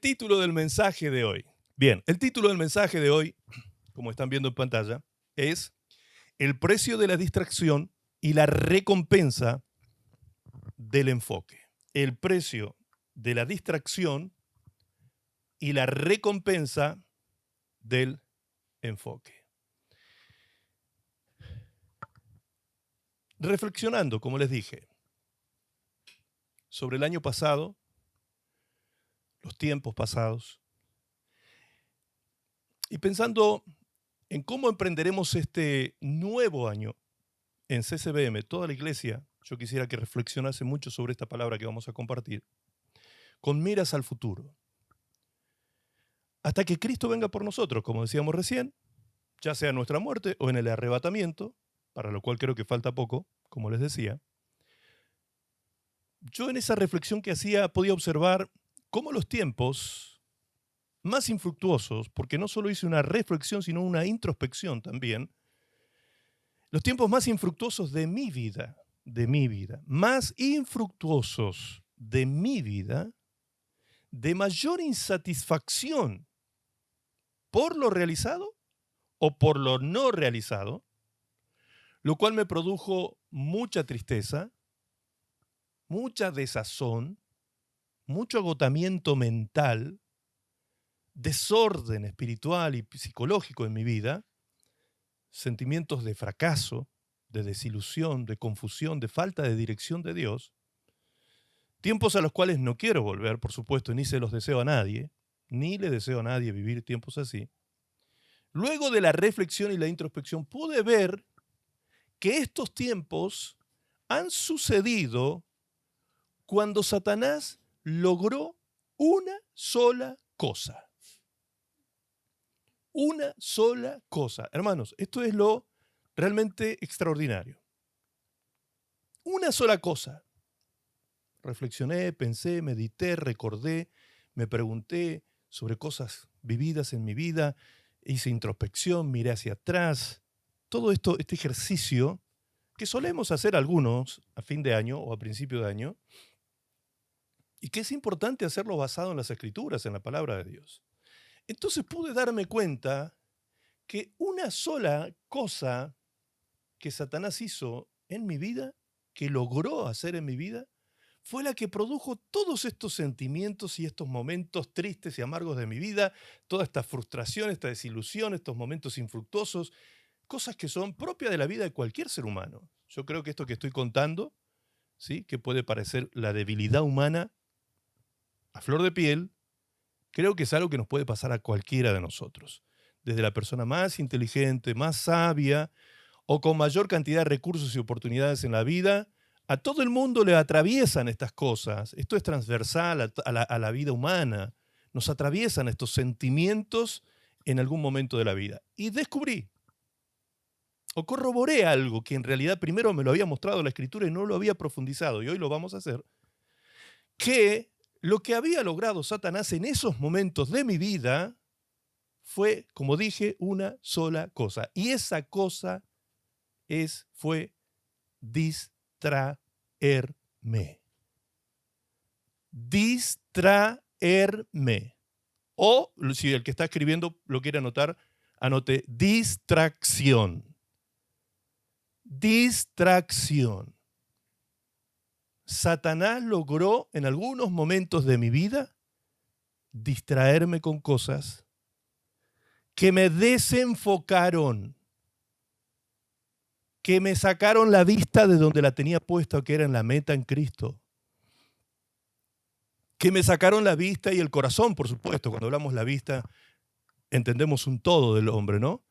título del mensaje de hoy. Bien, el título del mensaje de hoy, como están viendo en pantalla, es el precio de la distracción y la recompensa del enfoque. El precio de la distracción y la recompensa del enfoque. Reflexionando, como les dije, sobre el año pasado, los tiempos pasados, y pensando en cómo emprenderemos este nuevo año en CCBM, toda la iglesia, yo quisiera que reflexionase mucho sobre esta palabra que vamos a compartir, con miras al futuro. Hasta que Cristo venga por nosotros, como decíamos recién, ya sea en nuestra muerte o en el arrebatamiento, para lo cual creo que falta poco, como les decía. Yo en esa reflexión que hacía podía observar cómo los tiempos más infructuosos, porque no solo hice una reflexión, sino una introspección también, los tiempos más infructuosos de mi vida, más infructuosos de mi vida, de mayor insatisfacción por lo realizado o por lo no realizado, lo cual me produjo mucha tristeza, mucha desazón, mucho agotamiento mental, desorden espiritual y psicológico en mi vida, sentimientos de fracaso, de desilusión, de confusión, de falta de dirección de Dios, tiempos a los cuales no quiero volver, por supuesto, ni se los deseo a nadie, ni le deseo a nadie vivir tiempos así. Luego de la reflexión y la introspección pude ver que estos tiempos han sucedido cuando Satanás logró una sola cosa. Una sola cosa. Hermanos, esto es lo realmente extraordinario. Una sola cosa. Reflexioné, pensé, medité, recordé, me pregunté sobre cosas vividas en mi vida, hice introspección, miré hacia atrás. Todo esto, este ejercicio que solemos hacer algunos a fin de año o a principio de año, y que es importante hacerlo basado en las Escrituras, en la palabra de Dios. Entonces pude darme cuenta que una sola cosa que Satanás hizo en mi vida, que logró hacer en mi vida, fue la que produjo todos estos sentimientos y estos momentos tristes y amargos de mi vida, toda esta frustración, esta desilusión, estos momentos infructuosos, cosas que son propias de la vida de cualquier ser humano. Yo creo que esto que estoy contando, ¿sí?, que puede parecer la debilidad humana a flor de piel, creo que es algo que nos puede pasar a cualquiera de nosotros. Desde la persona más inteligente, más sabia o con mayor cantidad de recursos y oportunidades en la vida, a todo el mundo le atraviesan estas cosas. Esto es transversal a la vida humana. Nos atraviesan estos sentimientos en algún momento de la vida. Y descubrí o corroboré algo que en realidad primero me lo había mostrado la Escritura y no lo había profundizado, y hoy lo vamos a hacer, que lo que había logrado Satanás en esos momentos de mi vida fue, como dije, una sola cosa. Y esa cosa fue distraerme. Distraerme. O, si el que está escribiendo lo quiere anotar, anote distracción. Distracción. Satanás logró en algunos momentos de mi vida distraerme con cosas que me desenfocaron, que me sacaron la vista de donde la tenía puesta, que era en la meta en Cristo. Que me sacaron la vista y el corazón, por supuesto. Cuando hablamos la vista, entendemos un todo del hombre, ¿no?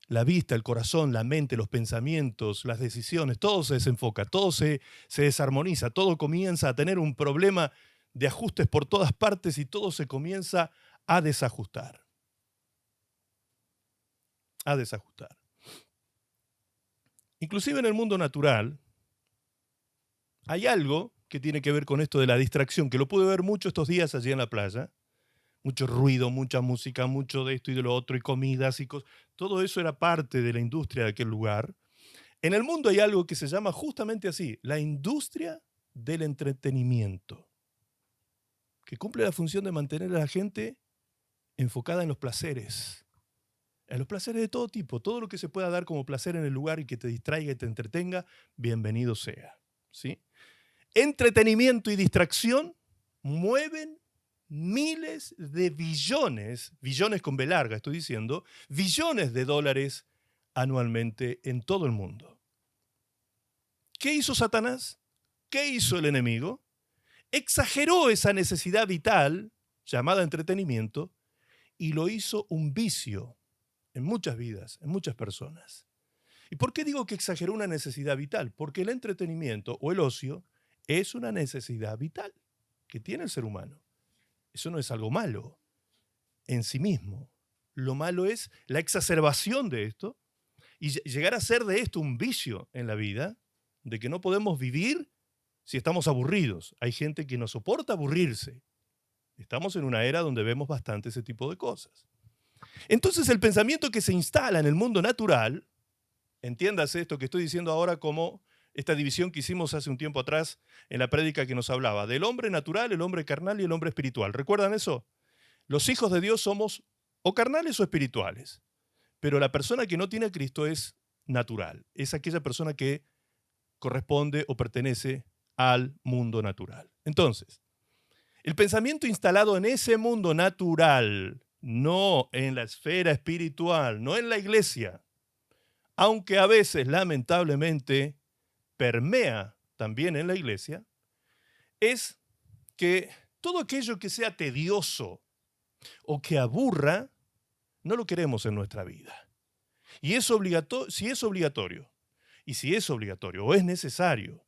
La vista, el corazón, la mente, los pensamientos, las decisiones, todo se desenfoca, todo se desarmoniza, todo comienza a tener un problema de ajustes por todas partes y todo se comienza a desajustar. A desajustar. Inclusive en el mundo natural hay algo que tiene que ver con esto de la distracción, que lo pude ver mucho estos días allí en la playa. Mucho ruido, mucha música, mucho de esto y de lo otro, y comidas y cosas. Todo eso era parte de la industria de aquel lugar. En el mundo hay algo que se llama justamente así, la industria del entretenimiento. que cumple la función de mantener a la gente enfocada en los placeres de todo tipo, todo lo que se pueda dar como placer en el lugar y que te distraiga y te entretenga, bienvenido sea, ¿sí? Entretenimiento y distracción mueven miles de billones, billones con B larga estoy diciendo, billones de dólares anualmente en todo el mundo. ¿Qué hizo Satanás? ¿Qué hizo el enemigo? Exageró esa necesidad vital, llamada entretenimiento, y lo hizo un vicio en muchas vidas, en muchas personas. ¿Y por qué digo que exageró una necesidad vital? Porque el entretenimiento o el ocio es una necesidad vital que tiene el ser humano. Eso no es algo malo en sí mismo. Lo malo es la exacerbación de esto y llegar a ser de esto un vicio en la vida, de que no podemos vivir si estamos aburridos. Hay gente que no soporta aburrirse. Estamos en una era donde vemos bastante ese tipo de cosas. Entonces el pensamiento que se instala en el mundo natural, entiéndase esto que estoy diciendo ahora como esta división que hicimos hace un tiempo atrás en la prédica que nos hablaba del hombre natural, el hombre carnal y el hombre espiritual. ¿Recuerdan eso? Los hijos de Dios somos o carnales o espirituales, pero la persona que no tiene a Cristo es natural, es aquella persona que corresponde o pertenece al mundo natural. Entonces, el pensamiento instalado en ese mundo natural, no en la esfera espiritual, no en la iglesia, aunque a veces lamentablemente permea también en la iglesia, es que todo aquello que sea tedioso o que aburra, no lo queremos en nuestra vida. Y es si es obligatorio, y si es obligatorio o es necesario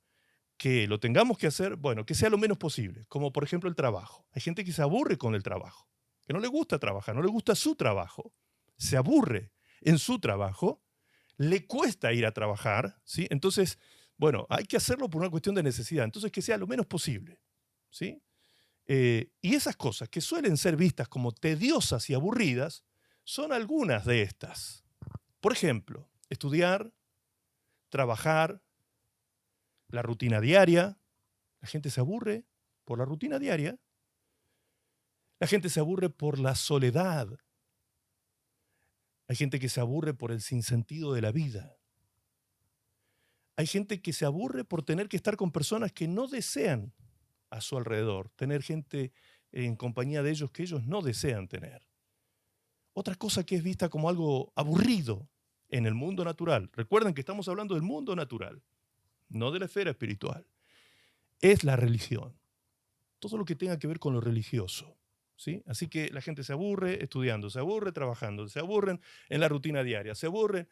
que lo tengamos que hacer, bueno, que sea lo menos posible, como por ejemplo el trabajo. Hay gente que se aburre con el trabajo, que no le gusta trabajar, no le gusta su trabajo, se aburre en su trabajo, le cuesta ir a trabajar, ¿sí? Entonces, bueno, hay que hacerlo por una cuestión de necesidad, entonces que sea lo menos posible, ¿sí? Y esas cosas que suelen ser vistas como tediosas y aburridas son algunas de estas. Por ejemplo, estudiar, trabajar, la rutina diaria. La gente se aburre por la rutina diaria. La gente se aburre por la soledad. Hay gente que se aburre por el sinsentido de la vida. Hay gente que se aburre por tener que estar con personas que no desean a su alrededor, tener gente en compañía de ellos que ellos no desean tener. Otra cosa que es vista como algo aburrido en el mundo natural, recuerden que estamos hablando del mundo natural, no de la esfera espiritual, es la religión. Todo lo que tenga que ver con lo religioso, ¿sí? Así que la gente se aburre estudiando, se aburre trabajando, se aburren en la rutina diaria, se aburren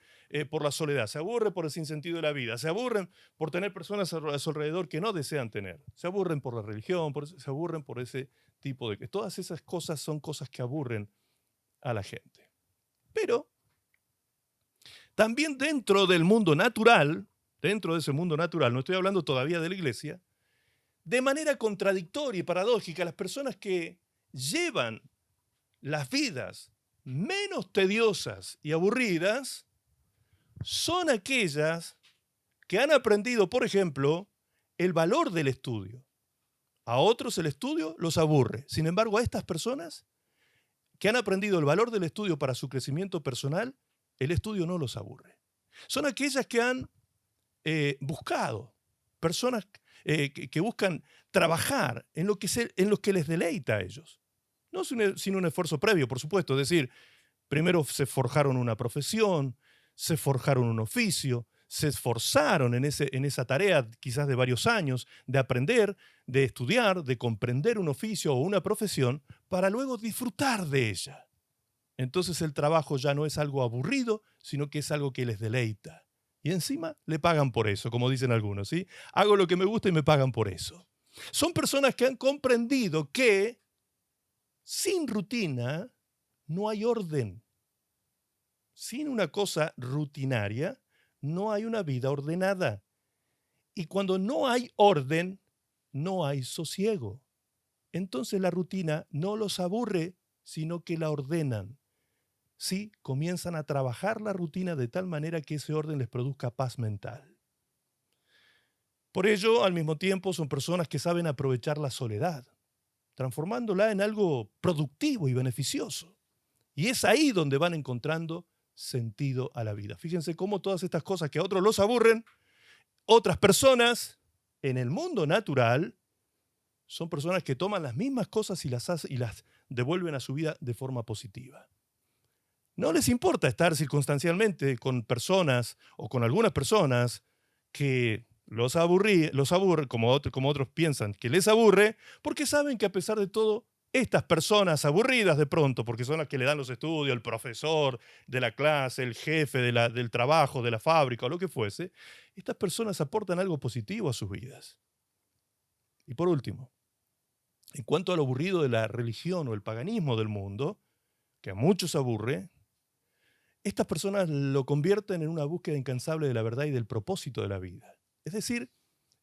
por la soledad, se aburren por el sinsentido de la vida, se aburren por tener personas a su alrededor que no desean tener, se aburren por la religión, se aburren por ese tipo de... Todas esas cosas son cosas que aburren a la gente. Pero también dentro del mundo natural, dentro de ese mundo natural, no estoy hablando todavía de la iglesia, de manera contradictoria y paradójica, las personas que llevan las vidas menos tediosas y aburridas son aquellas que han aprendido, por ejemplo, el valor del estudio. A otros el estudio los aburre. Sin embargo, a estas personas que han aprendido el valor del estudio para su crecimiento personal, el estudio no los aburre. Son aquellas que han buscado, personas que buscan trabajar en lo que les deleita a ellos. No sin un esfuerzo previo, por supuesto. Es decir, primero se forjaron una profesión, se forjaron un oficio, se esforzaron en esa tarea quizás de varios años de aprender, de estudiar, de comprender un oficio o una profesión para luego disfrutar de ella. Entonces el trabajo ya no es algo aburrido, sino que es algo que les deleita. Y encima le pagan por eso, como dicen algunos, ¿sí? Hago lo que me gusta y me pagan por eso. Son personas que han comprendido que sin rutina no hay orden. Sin una cosa rutinaria no hay una vida ordenada. Y cuando no hay orden, no hay sosiego. Entonces la rutina no los aburre, sino que la ordenan. Sí, comienzan a trabajar la rutina de tal manera que ese orden les produzca paz mental. Por ello, al mismo tiempo, son personas que saben aprovechar la soledad. transformándola en algo productivo y beneficioso. Y es ahí donde van encontrando sentido a la vida. Fíjense cómo todas estas cosas que a otros los aburren, otras personas en el mundo natural son personas que toman las mismas cosas y las devuelven a su vida de forma positiva. No les importa estar circunstancialmente con personas o con algunas personas que los aburre, como otros piensan que les aburre, porque saben que a pesar de todo, estas personas aburridas de pronto, porque son las que le dan los estudios, el profesor de la clase, el jefe del trabajo, de la fábrica o lo que fuese, estas personas aportan algo positivo a sus vidas. Y por último, en cuanto al aburrido de la religión o el paganismo del mundo, que a muchos aburre, estas personas lo convierten en una búsqueda incansable de la verdad y del propósito de la vida. Es decir,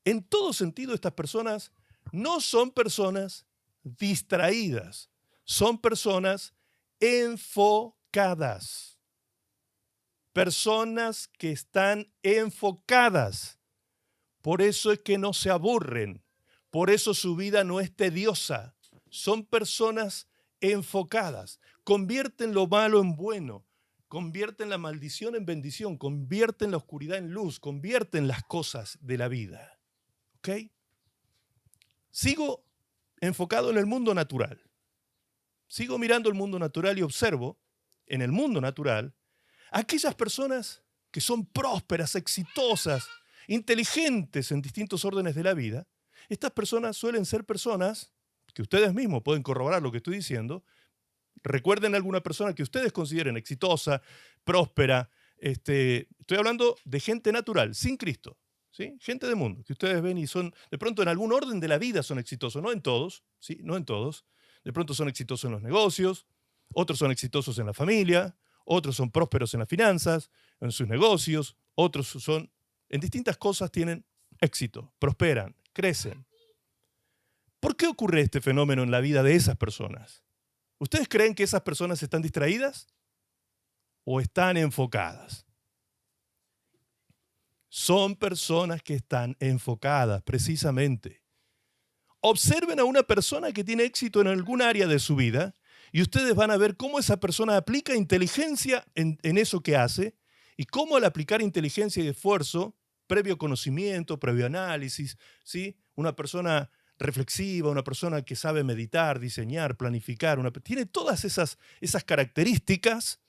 en todo sentido estas personas no son personas distraídas, son personas enfocadas. Personas que están enfocadas. Por eso es que no se aburren. Por eso su vida no es tediosa. Son personas enfocadas. Convierten lo malo en bueno. Convierten la maldición en bendición. Convierten la oscuridad en luz. Convierten las cosas de la vida. ¿Ok? Sigo enfocado en el mundo natural. Sigo mirando el mundo natural y observo en el mundo natural aquellas personas que son prósperas, exitosas, inteligentes en distintos órdenes de la vida. Estas personas suelen ser personas que ustedes mismos pueden corroborar lo que estoy diciendo. Recuerden a alguna persona que ustedes consideren exitosa, próspera. Estoy hablando de gente natural, sin Cristo. ¿Sí? Gente de mundo, que ustedes ven y son, de pronto en algún orden de la vida son exitosos, no en todos, ¿sí? No en todos. De pronto son exitosos en los negocios, otros son exitosos en la familia, otros son prósperos en las finanzas, en sus negocios, otros son, en distintas cosas tienen éxito, prosperan, crecen. ¿Por qué ocurre este fenómeno en la vida de esas personas? ¿Ustedes creen que esas personas están distraídas o están enfocadas? Son personas que están enfocadas, precisamente. Observen a una persona que tiene éxito en algún área de su vida y ustedes van a ver cómo esa persona aplica inteligencia en eso que hace y cómo al aplicar inteligencia y esfuerzo, previo conocimiento, previo análisis, ¿sí? Una persona reflexiva, una persona que sabe meditar, diseñar, planificar, tiene todas esas características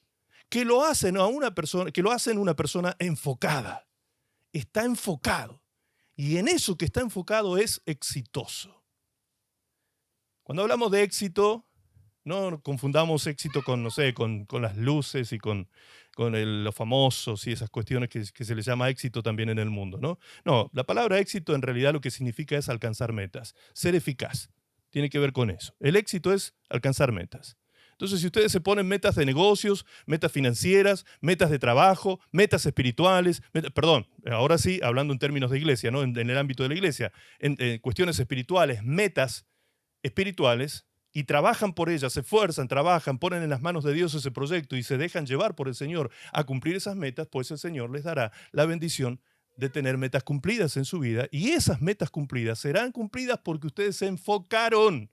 que lo hacen una persona enfocada. Está enfocado. Y en eso que está enfocado es exitoso. Cuando hablamos de éxito, no confundamos éxito con, no sé, con las luces y con los famosos y esas cuestiones que se les llama éxito también en el mundo, ¿no? No, la palabra éxito en realidad lo que significa es alcanzar metas, ser eficaz. Tiene que ver con eso. El éxito es alcanzar metas. Entonces, si ustedes se ponen metas de negocios, metas financieras, metas de trabajo, metas espirituales, ahora sí, hablando en términos de iglesia, ¿no? En el ámbito de la iglesia, en cuestiones espirituales, metas espirituales, y trabajan por ellas, se esfuerzan, trabajan, ponen en las manos de Dios ese proyecto y se dejan llevar por el Señor a cumplir esas metas, pues el Señor les dará la bendición de tener metas cumplidas en su vida, y esas metas cumplidas serán cumplidas porque ustedes se enfocaron.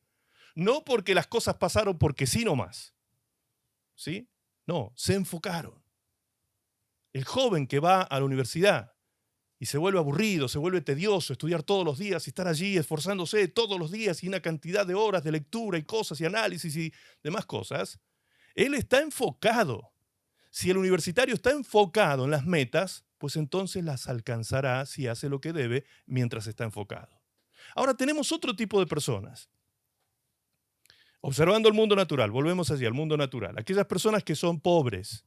No porque las cosas pasaron porque sí nomás. ¿Sí? No, se enfocaron. El joven que va a la universidad y se vuelve aburrido, se vuelve tedioso, estudiar todos los días y estar allí esforzándose todos los días y una cantidad de horas de lectura y cosas y análisis y demás cosas, él está enfocado. Si el universitario está enfocado en las metas, pues entonces las alcanzará si hace lo que debe mientras está enfocado. Ahora tenemos otro tipo de personas. Observando el mundo natural, volvemos allí al mundo natural. Aquellas personas que son pobres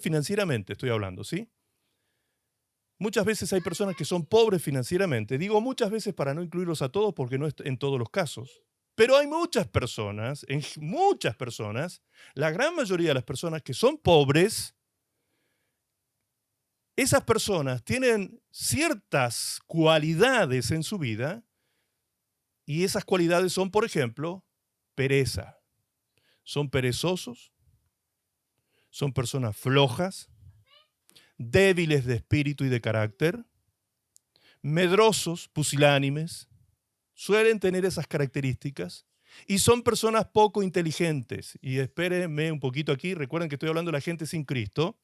financieramente estoy hablando, ¿sí? Muchas veces hay personas que son pobres financieramente. Digo muchas veces para no incluirlos a todos porque no es en todos los casos. Pero hay muchas personas, la gran mayoría de las personas que son pobres, esas personas tienen ciertas cualidades en su vida. Y esas cualidades son, por ejemplo, pereza. Son perezosos, son personas flojas, débiles de espíritu y de carácter, medrosos, pusilánimes, suelen tener esas características y son personas poco inteligentes. Y espérenme un poquito aquí, recuerden que estoy hablando de la gente sin Cristo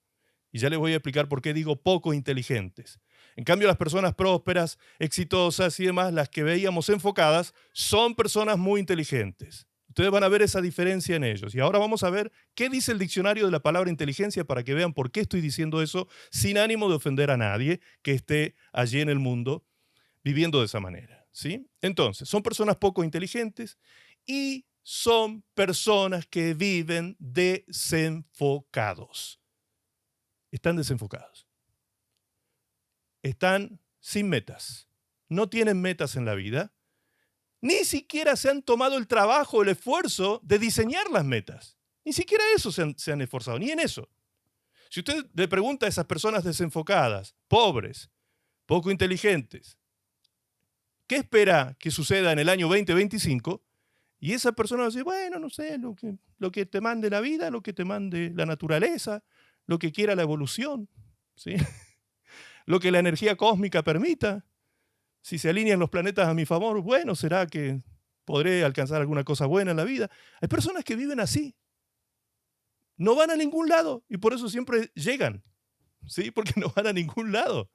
y ya les voy a explicar por qué digo poco inteligentes. En cambio, las personas prósperas, exitosas y demás, las que veíamos enfocadas, son personas muy inteligentes. Ustedes van a ver esa diferencia en ellos. Y ahora vamos a ver qué dice el diccionario de la palabra inteligencia para que vean por qué estoy diciendo eso sin ánimo de ofender a nadie que esté allí en el mundo viviendo de esa manera, ¿sí? Entonces, son personas poco inteligentes y son personas que viven desenfocados. Están desenfocados. Están sin metas. No tienen metas en la vida. Ni siquiera se han tomado el trabajo, el esfuerzo de diseñar las metas. Ni siquiera eso se han esforzado, ni en eso. Si usted le pregunta a esas personas desenfocadas, pobres, poco inteligentes, ¿qué espera que suceda en el año 2025? Y esa persona va a decir, bueno, no sé, lo que te mande la vida, lo que te mande la naturaleza, lo que quiera la evolución, ¿sí? Lo que la energía cósmica permita. Si se alinean los planetas a mi favor, bueno, será que podré alcanzar alguna cosa buena en la vida. Hay personas que viven así. No van a ningún lado y por eso siempre llegan, ¿sí? Porque no van a ningún lado.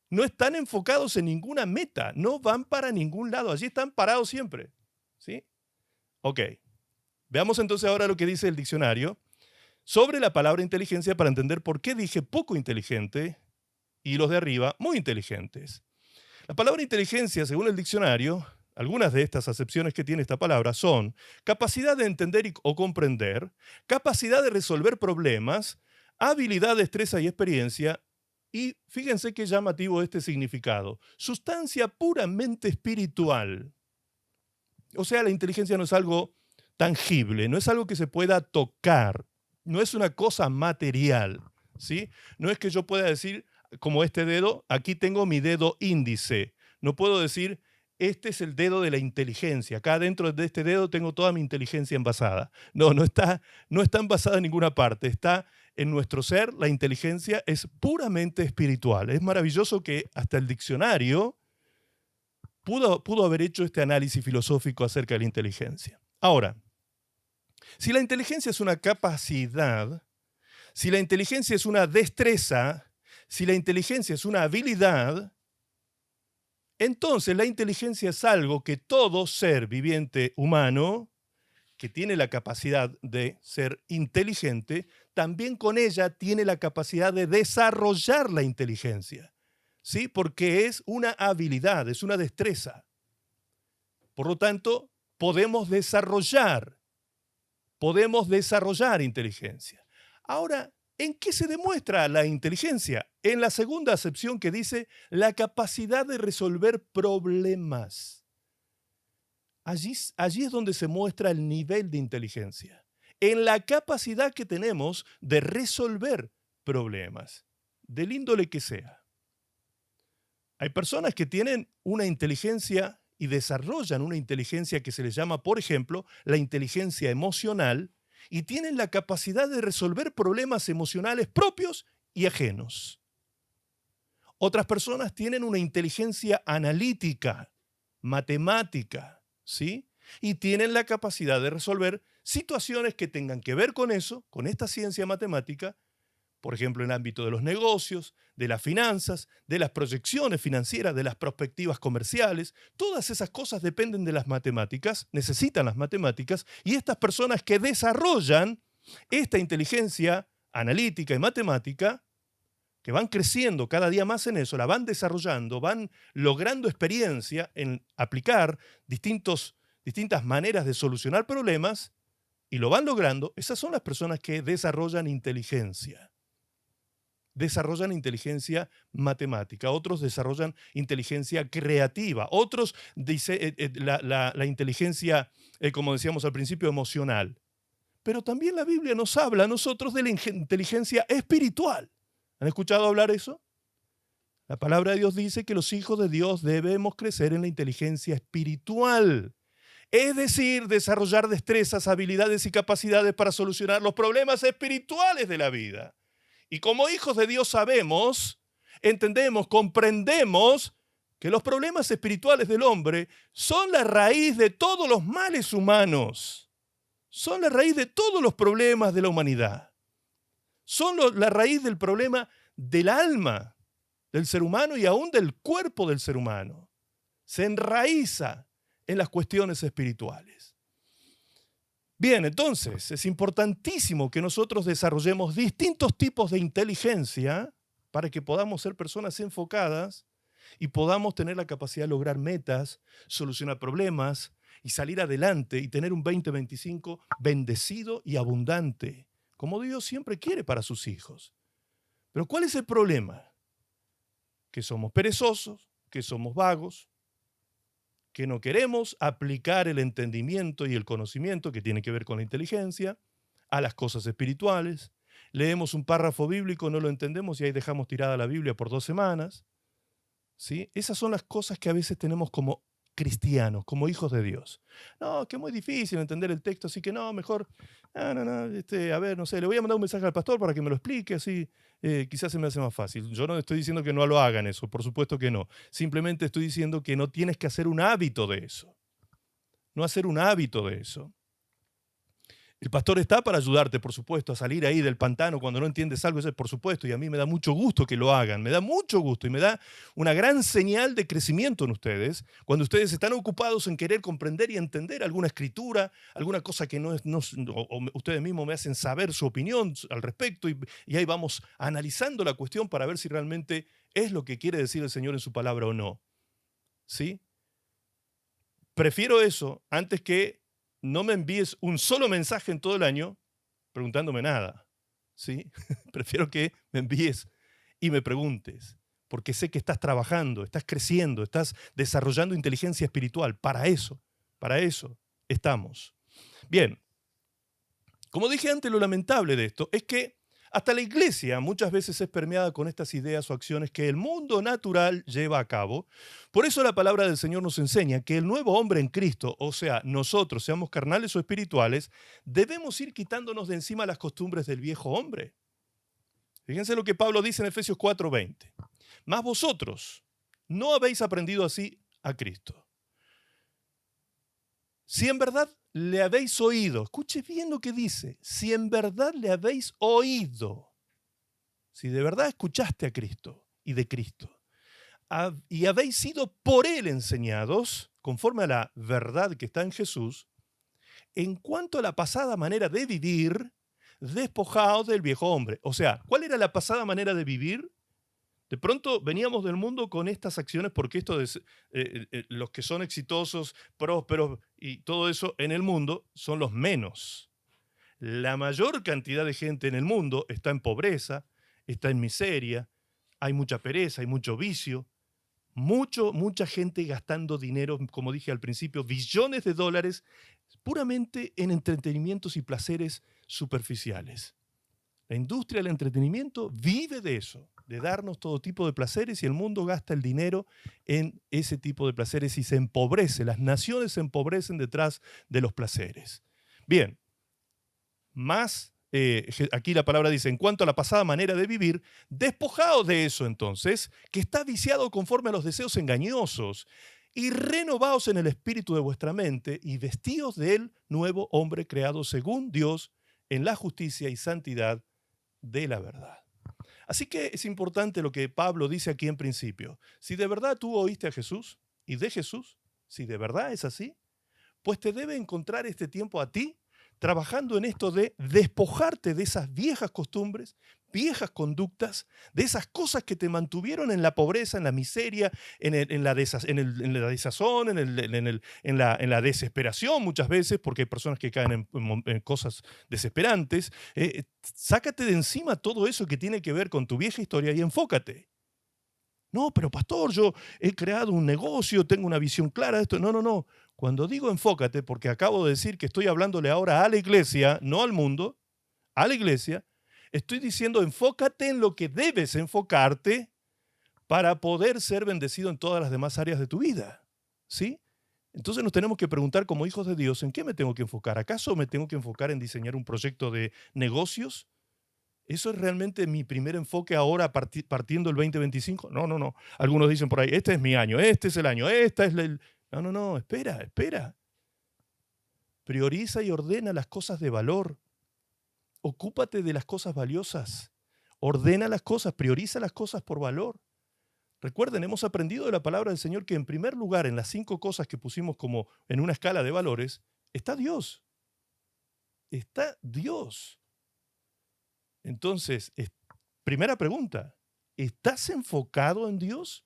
No están enfocados en ninguna meta, no van para ningún lado. Allí están parados siempre, ¿sí? Ok. Veamos entonces ahora lo que dice el diccionario sobre la palabra inteligencia para entender por qué dije poco inteligente y los de arriba muy inteligentes. La palabra inteligencia, según el diccionario, algunas de estas acepciones que tiene esta palabra son capacidad de entender o comprender, capacidad de resolver problemas, habilidad, destreza y experiencia, y fíjense qué llamativo este significado, sustancia puramente espiritual. O sea, la inteligencia no es algo tangible, no es algo que se pueda tocar, no es una cosa material, ¿sí? No es que yo pueda decir, como este dedo, aquí tengo mi dedo índice. No puedo decir, este es el dedo de la inteligencia. Acá dentro de este dedo tengo toda mi inteligencia envasada. No está envasada en ninguna parte. Está en nuestro ser, la inteligencia es puramente espiritual. Es maravilloso que hasta el diccionario pudo haber hecho este análisis filosófico acerca de la inteligencia. Ahora, si la inteligencia es una capacidad, si la inteligencia es una destreza, si la inteligencia es una habilidad, entonces la inteligencia es algo que todo ser viviente humano que tiene la capacidad de ser inteligente, también con ella tiene la capacidad de desarrollar la inteligencia, ¿sí? Porque es una habilidad, es una destreza. Por lo tanto, podemos desarrollar inteligencia. Ahora, ¿en qué se demuestra la inteligencia? En la segunda acepción que dice la capacidad de resolver problemas. Allí es donde se muestra el nivel de inteligencia. En la capacidad que tenemos de resolver problemas, del índole que sea. Hay personas que tienen una inteligencia y desarrollan una inteligencia que se les llama, por ejemplo, la inteligencia emocional, y tienen la capacidad de resolver problemas emocionales propios y ajenos. Otras personas tienen una inteligencia analítica, matemática, ¿sí? Y tienen la capacidad de resolver situaciones que tengan que ver con eso, con esta ciencia matemática, por ejemplo, en el ámbito de los negocios, de las finanzas, de las proyecciones financieras, de las perspectivas comerciales. Todas esas cosas dependen de las matemáticas, necesitan las matemáticas, y estas personas que desarrollan esta inteligencia analítica y matemática, que van creciendo cada día más en eso, la van desarrollando, van logrando experiencia en aplicar distintas maneras de solucionar problemas, y lo van logrando, esas son las personas que desarrollan inteligencia. Desarrollan inteligencia matemática, otros desarrollan inteligencia creativa, otros la inteligencia, como decíamos al principio, emocional. Pero también la Biblia nos habla a nosotros de la inteligencia espiritual. ¿Han escuchado hablar eso? La palabra de Dios dice que los hijos de Dios debemos crecer en la inteligencia espiritual. Es decir, desarrollar destrezas, habilidades y capacidades para solucionar los problemas espirituales de la vida. Y como hijos de Dios sabemos, entendemos, comprendemos que los problemas espirituales del hombre son la raíz de todos los males humanos, son la raíz de todos los problemas de la humanidad, son la raíz del problema del alma del ser humano y aún del cuerpo del ser humano. Se enraiza en las cuestiones espirituales. Bien, entonces es importantísimo que nosotros desarrollemos distintos tipos de inteligencia para que podamos ser personas enfocadas y podamos tener la capacidad de lograr metas, solucionar problemas y salir adelante y tener un 2025 bendecido y abundante, como Dios siempre quiere para sus hijos. Pero ¿cuál es el problema? Que somos perezosos, que somos vagos, que no queremos aplicar el entendimiento y el conocimiento que tiene que ver con la inteligencia a las cosas espirituales. Leemos un párrafo bíblico, no lo entendemos y ahí dejamos tirada la Biblia por 2 semanas. ¿Sí? Esas son las cosas que a veces tenemos como cristianos, como hijos de Dios. No, que es muy difícil entender el texto, así que no, mejor, a ver, no sé, le voy a mandar un mensaje al pastor para que me lo explique, así quizás se me hace más fácil. Yo no estoy diciendo que no lo hagan eso, por supuesto que no. Simplemente estoy diciendo que no tienes que hacer un hábito de eso. No hacer un hábito de eso. El pastor está para ayudarte, por supuesto, a salir ahí del pantano cuando no entiendes algo, eso es por supuesto, y a mí me da mucho gusto que lo hagan, me da mucho gusto y me da una gran señal de crecimiento en ustedes, cuando ustedes están ocupados en querer comprender y entender alguna escritura, alguna cosa que o ustedes mismos me hacen saber su opinión al respecto, y ahí vamos analizando la cuestión para ver si realmente es lo que quiere decir el Señor en su palabra o no. ¿Sí? Prefiero eso antes que no me envíes un solo mensaje en todo el año preguntándome nada, ¿sí? Prefiero que me envíes y me preguntes, porque sé que estás trabajando, estás creciendo, estás desarrollando inteligencia espiritual. Para eso estamos. Bien, como dije antes, lo lamentable de esto es que hasta la iglesia muchas veces es permeada con estas ideas o acciones que el mundo natural lleva a cabo. Por eso la palabra del Señor nos enseña que el nuevo hombre en Cristo, o sea, nosotros, seamos carnales o espirituales, debemos ir quitándonos de encima las costumbres del viejo hombre. Fíjense lo que Pablo dice en Efesios 4:20. Mas vosotros no habéis aprendido así a Cristo. Si en verdad le habéis oído, escuche bien lo que dice, si en verdad le habéis oído, si de verdad escuchaste a Cristo y de Cristo, y habéis sido por Él enseñados, conforme a la verdad que está en Jesús, en cuanto a la pasada manera de vivir, despojaos del viejo hombre. O sea, ¿cuál era la pasada manera de vivir? De pronto veníamos del mundo con estas acciones porque los que son exitosos, prósperos y todo eso en el mundo son los menos. La mayor cantidad de gente en el mundo está en pobreza, está en miseria, hay mucha pereza, hay mucho vicio, mucha gente gastando dinero, como dije al principio, billones de dólares puramente en entretenimientos y placeres superficiales. La industria del entretenimiento vive de eso, de darnos todo tipo de placeres, y el mundo gasta el dinero en ese tipo de placeres y se empobrece. Las naciones se empobrecen detrás de los placeres. Bien, aquí la palabra dice, en cuanto a la pasada manera de vivir, despojaos de eso entonces, que está viciado conforme a los deseos engañosos, y renovaos en el espíritu de vuestra mente y vestíos del nuevo hombre creado según Dios en la justicia y santidad de la verdad. Así que es importante lo que Pablo dice aquí en principio. Si de verdad tú oíste a Jesús y de Jesús, si de verdad es así, pues te debe encontrar este tiempo a ti trabajando en esto de despojarte de esas viejas costumbres, viejas conductas, de esas cosas que te mantuvieron en la pobreza, en la miseria, en la desazón, en la desesperación muchas veces, porque hay personas que caen en cosas desesperantes. Sácate de encima todo eso que tiene que ver con tu vieja historia y enfócate. No, pero pastor, yo he creado un negocio, tengo una visión clara de esto. No. Cuando digo enfócate, porque acabo de decir que estoy hablándole ahora a la iglesia, no al mundo, a la iglesia, estoy diciendo enfócate en lo que debes enfocarte para poder ser bendecido en todas las demás áreas de tu vida. ¿Sí? Entonces nos tenemos que preguntar como hijos de Dios, ¿en qué me tengo que enfocar? ¿Acaso me tengo que enfocar en diseñar un proyecto de negocios? ¿Eso es realmente mi primer enfoque ahora partiendo el 2025? No, no, no. Algunos dicen por ahí, este es mi año, este es el año, esta es el... No, no, no, espera, espera. Prioriza y ordena las cosas de valor. Ocúpate de las cosas valiosas. Ordena las cosas, prioriza las cosas por valor. Recuerden, hemos aprendido de la palabra del Señor que en primer lugar, en las 5 cosas que pusimos como en una escala de valores, está Dios. Está Dios. Entonces, primera pregunta, ¿estás enfocado en Dios?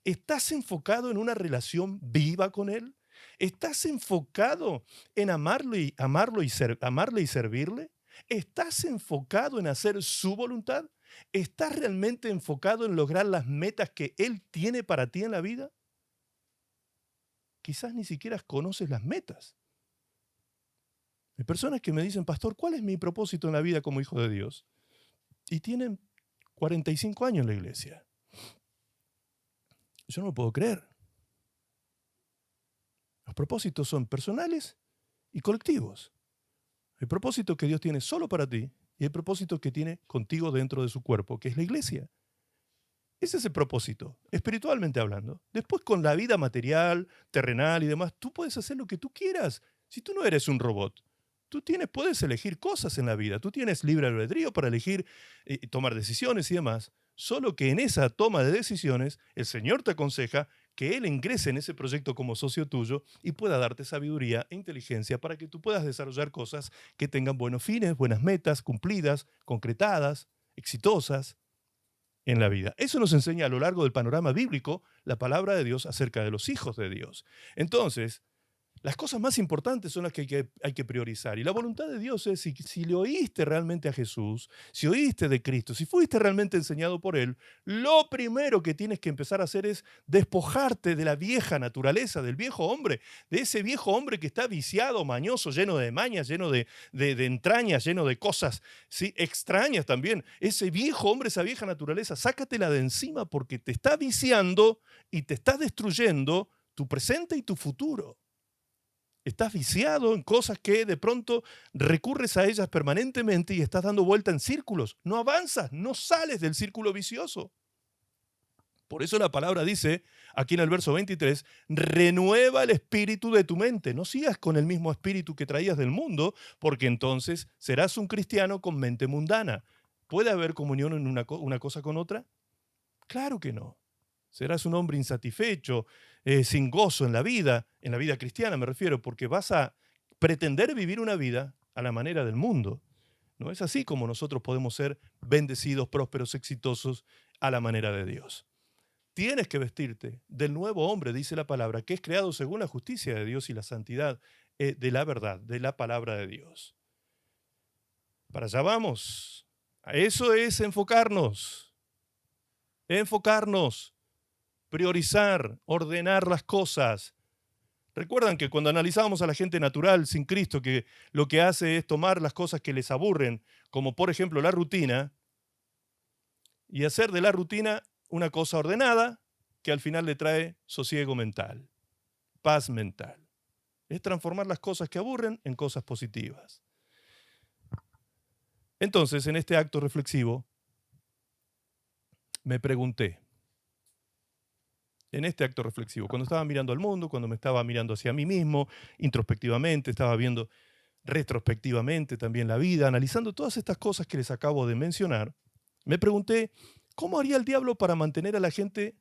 ¿Estás enfocado en una relación viva con Él? ¿Estás enfocado en amarle y servirle? ¿Estás enfocado en hacer su voluntad? ¿Estás realmente enfocado en lograr las metas que Él tiene para ti en la vida? Quizás ni siquiera conoces las metas. Hay personas que me dicen, pastor, ¿cuál es mi propósito en la vida como hijo de Dios? Y tienen 45 años en la iglesia. Yo no lo puedo creer. Los propósitos son personales y colectivos. El propósito que Dios tiene solo para ti y el propósito que tiene contigo dentro de su cuerpo, que es la iglesia. Ese es el propósito, espiritualmente hablando. Después con la vida material, terrenal y demás, tú puedes hacer lo que tú quieras. Si tú no eres un robot, puedes elegir cosas en la vida. Tú tienes libre albedrío para elegir y tomar decisiones y demás. Solo que en esa toma de decisiones, el Señor te aconseja que Él ingrese en ese proyecto como socio tuyo y pueda darte sabiduría e inteligencia para que tú puedas desarrollar cosas que tengan buenos fines, buenas metas, cumplidas, concretadas, exitosas en la vida. Eso nos enseña a lo largo del panorama bíblico la palabra de Dios acerca de los hijos de Dios. Entonces, las cosas más importantes son las que hay que priorizar. Y la voluntad de Dios es, si le oíste realmente a Jesús, si oíste de Cristo, si fuiste realmente enseñado por Él, lo primero que tienes que empezar a hacer es despojarte de la vieja naturaleza, del viejo hombre, de ese viejo hombre que está viciado, mañoso, lleno de mañas, lleno de entrañas, lleno de cosas, ¿sí?, extrañas también. Ese viejo hombre, esa vieja naturaleza, sácatela de encima porque te está viciando y te está destruyendo tu presente y tu futuro. Estás viciado en cosas que de pronto recurres a ellas permanentemente y estás dando vuelta en círculos. No avanzas, no sales del círculo vicioso. Por eso la palabra dice, aquí en el verso 23, renueva el espíritu de tu mente. No sigas con el mismo espíritu que traías del mundo, porque entonces serás un cristiano con mente mundana. ¿Puede haber comunión en una cosa con otra? Claro que no. Serás un hombre insatisfecho, sin gozo en la vida cristiana me refiero, porque vas a pretender vivir una vida a la manera del mundo. No es así como nosotros podemos ser bendecidos, prósperos, exitosos a la manera de Dios. Tienes que vestirte del nuevo hombre, dice la palabra, que es creado según la justicia de Dios y la santidad de la verdad, de la palabra de Dios. Para allá vamos. A eso es enfocarnos. Priorizar, ordenar las cosas. Recuerdan que cuando analizábamos a la gente natural sin Cristo, que lo que hace es tomar las cosas que les aburren, como por ejemplo la rutina, y hacer de la rutina una cosa ordenada que al final le trae sosiego mental, paz mental. Es transformar las cosas que aburren en cosas positivas. Entonces, en este acto reflexivo, me pregunté, cuando estaba mirando al mundo, cuando me estaba mirando hacia mí mismo, introspectivamente, estaba viendo retrospectivamente también la vida, analizando todas estas cosas que les acabo de mencionar, me pregunté, ¿cómo haría el diablo para mantener a la gente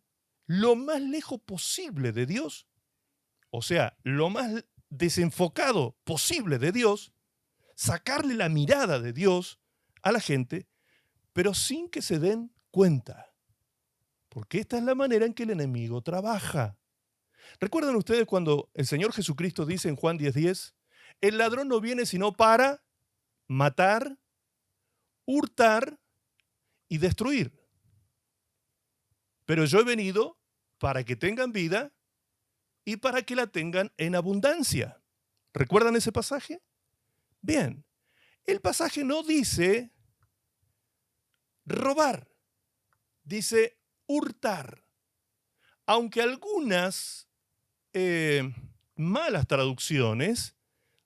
lo más lejos posible de Dios? O sea, lo más desenfocado posible de Dios, sacarle la mirada de Dios a la gente, pero sin que se den cuenta. Porque esta es la manera en que el enemigo trabaja. ¿Recuerdan ustedes cuando el Señor Jesucristo dice en Juan 10:10, el ladrón no viene sino para matar, hurtar y destruir? Pero yo he venido para que tengan vida y para que la tengan en abundancia. ¿Recuerdan ese pasaje? Bien, el pasaje no dice robar, dice hurtar. Aunque algunas malas traducciones